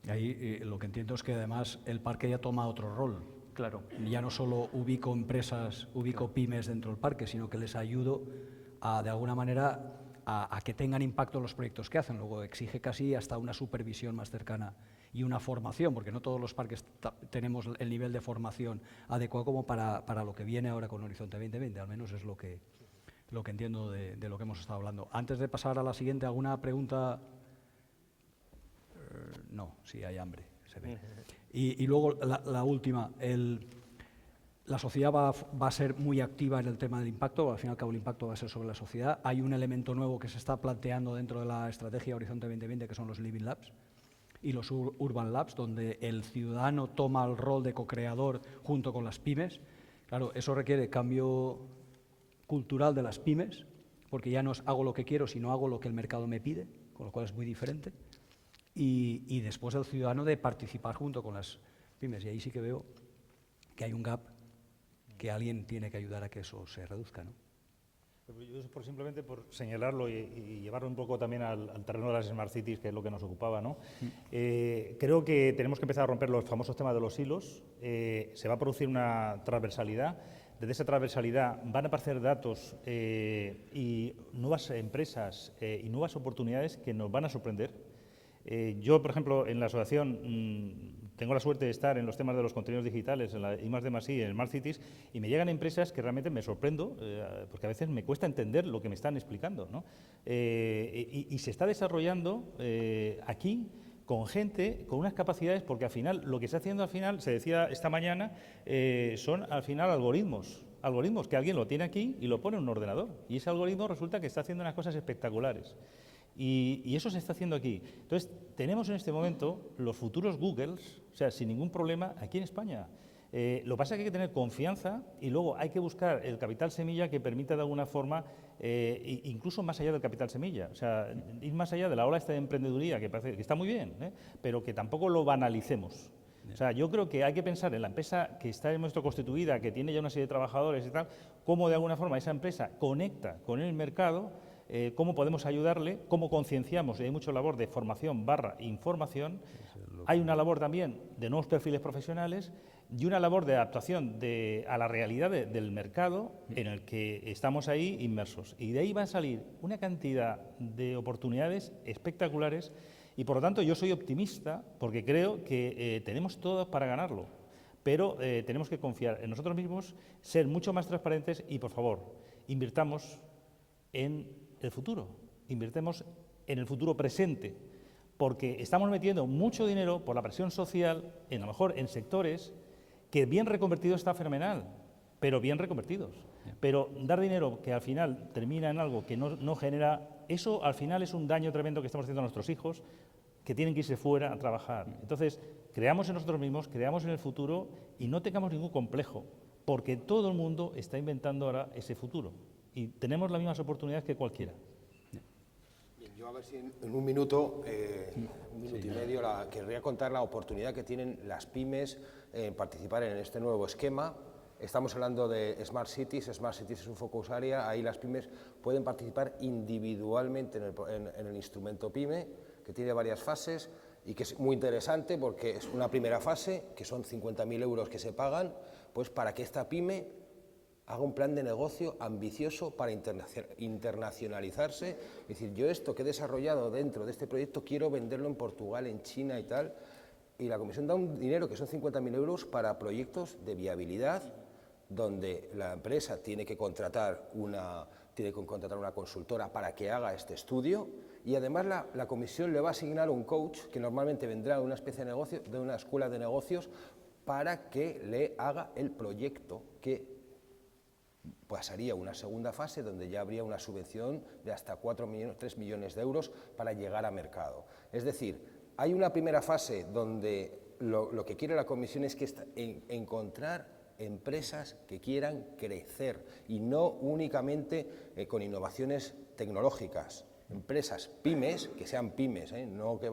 Ahí lo que entiendo es que además el parque ya toma otro rol. Claro. Ya no solo ubico empresas, pymes dentro del parque, sino que les ayudo de alguna manera a que tengan impacto en los proyectos que hacen. Luego exige casi hasta una supervisión más cercana y una formación, porque no todos los parques tenemos el nivel de formación adecuado como para lo que viene ahora con Horizonte 2020, al menos es lo que entiendo de lo que hemos estado hablando. Antes de pasar a la siguiente, ¿alguna pregunta? no, sí hay hambre, se ve. Y luego la última, la sociedad va a ser muy activa en el tema del impacto, al fin y al cabo el impacto va a ser sobre la sociedad. Hay un elemento nuevo que se está planteando dentro de la estrategia Horizonte 2020, que son los Living Labs y los Urban Labs, donde el ciudadano toma el rol de co-creador junto con las pymes. Claro, eso requiere cambio cultural de las pymes, porque ya no es hago lo que quiero, sino hago lo que el mercado me pide, con lo cual es muy diferente. Y después el ciudadano de participar junto con las pymes. Y ahí sí que veo que hay un gap que alguien tiene que ayudar a que eso se reduzca, ¿no? Yo simplemente por señalarlo y llevarlo un poco también al terreno de las Smart Cities, que es lo que nos ocupaba, ¿no? Creo que tenemos que empezar a romper los famosos temas de los hilos. Se va a producir una transversalidad. Desde esa transversalidad van a aparecer datos y nuevas empresas y nuevas oportunidades que nos van a sorprender. Yo, por ejemplo, en la asociación tengo la suerte de estar en los temas de los contenidos digitales, en la I+D+I, en Smart Cities, y me llegan empresas que realmente me sorprendo, porque a veces me cuesta entender lo que me están explicando, ¿no? Y se está desarrollando aquí con gente, con unas capacidades, porque al final, lo que está haciendo al final, se decía esta mañana, son al final algoritmos que alguien lo tiene aquí y lo pone en un ordenador. Y ese algoritmo resulta que está haciendo unas cosas espectaculares. Y eso se está haciendo aquí. Entonces, tenemos en este momento los futuros Googles, o sea, sin ningún problema, aquí en España. Lo que pasa es que hay que tener confianza y luego hay que buscar el capital semilla que permita de alguna forma, incluso más allá del capital semilla, o sea, ir más allá de la ola esta de emprendeduría, que parece que está muy bien, pero que tampoco lo banalicemos. O sea, yo creo que hay que pensar en la empresa que está en nuestro constituida, que tiene ya una serie de trabajadores y tal, cómo de alguna forma esa empresa conecta con el mercado, cómo podemos ayudarle, cómo concienciamos, y hay mucha labor de formación / información, hay una labor también de nuevos perfiles profesionales y una labor de adaptación a la realidad del mercado en el que estamos ahí inmersos. Y de ahí va a salir una cantidad de oportunidades espectaculares y, por lo tanto, yo soy optimista porque creo que tenemos todo para ganarlo, pero tenemos que confiar en nosotros mismos, ser mucho más transparentes y, por favor, invirtamos en el futuro, invirtemos en el futuro presente, porque estamos metiendo mucho dinero por la presión social, a lo mejor en sectores que bien reconvertidos está fenomenal, pero bien reconvertidos. Pero dar dinero que al final termina en algo que no genera, eso al final es un daño tremendo que estamos haciendo a nuestros hijos, que tienen que irse fuera a trabajar. Entonces, creamos en nosotros mismos, creamos en el futuro y no tengamos ningún complejo, porque todo el mundo está inventando ahora ese futuro. Y tenemos las mismas oportunidades que cualquiera. Bien, yo a ver si en un minuto, y medio, querría contar la oportunidad que tienen las pymes en participar en este nuevo esquema. Estamos hablando de Smart Cities. Smart Cities es un focus area. Ahí las pymes pueden participar individualmente en el instrumento PYME, que tiene varias fases y que es muy interesante porque es una primera fase, que son 50.000 euros que se pagan, pues para que esta pyme haga un plan de negocio ambicioso para internacionalizarse. Es decir, yo esto que he desarrollado dentro de este proyecto quiero venderlo en Portugal, en China y tal, y la Comisión da un dinero que son 50.000 euros para proyectos de viabilidad, donde la empresa tiene que contratar una consultora para que haga este estudio, y además la Comisión le va a asignar un coach que normalmente vendrá de una especie de negocio, de una escuela de negocios, para que le haga el proyecto, que pasaría una segunda fase donde ya habría una subvención de hasta 3 millones de euros para llegar a mercado. Es decir, hay una primera fase donde lo que quiere la Comisión es que encontrar empresas que quieran crecer y no únicamente con innovaciones tecnológicas. Empresas pymes, que sean pymes, no que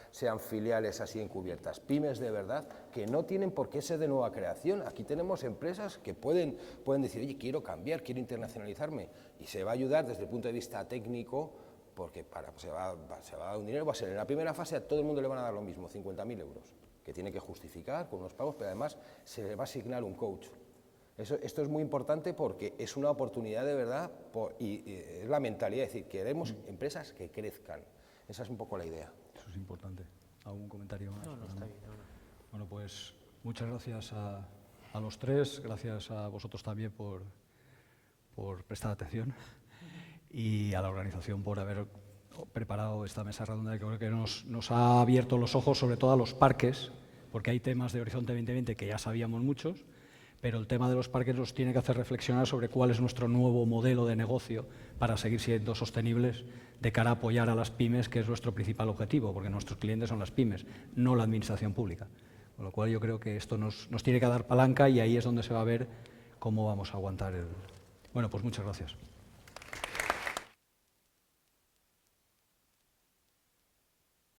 sean filiales así encubiertas, pymes de verdad, que no tienen por qué ser de nueva creación. Aquí tenemos empresas que pueden decir, oye, quiero cambiar, quiero internacionalizarme, y se va a ayudar desde el punto de vista técnico, porque se va a dar un dinero, va a ser en la primera fase a todo el mundo le van a dar lo mismo, 50.000 euros, que tiene que justificar con unos pagos, pero además se le va a asignar un coach. Esto es muy importante porque es una oportunidad de verdad y es la mentalidad, es decir, queremos empresas que crezcan. Esa es un poco la idea. Eso es importante. ¿Algún comentario más? No, está bien. No. Bueno, pues muchas gracias a los tres, gracias a vosotros también por prestar atención y a la organización por haber preparado esta mesa redonda, que creo que nos ha abierto los ojos sobre todo a los parques, porque hay temas de Horizonte 2020 que ya sabíamos muchos, pero el tema de los parques nos tiene que hacer reflexionar sobre cuál es nuestro nuevo modelo de negocio para seguir siendo sostenibles de cara a apoyar a las pymes, que es nuestro principal objetivo, porque nuestros clientes son las pymes, no la administración pública. Con lo cual yo creo que esto nos tiene que dar palanca y ahí es donde se va a ver cómo vamos a aguantar el... Bueno, pues muchas gracias.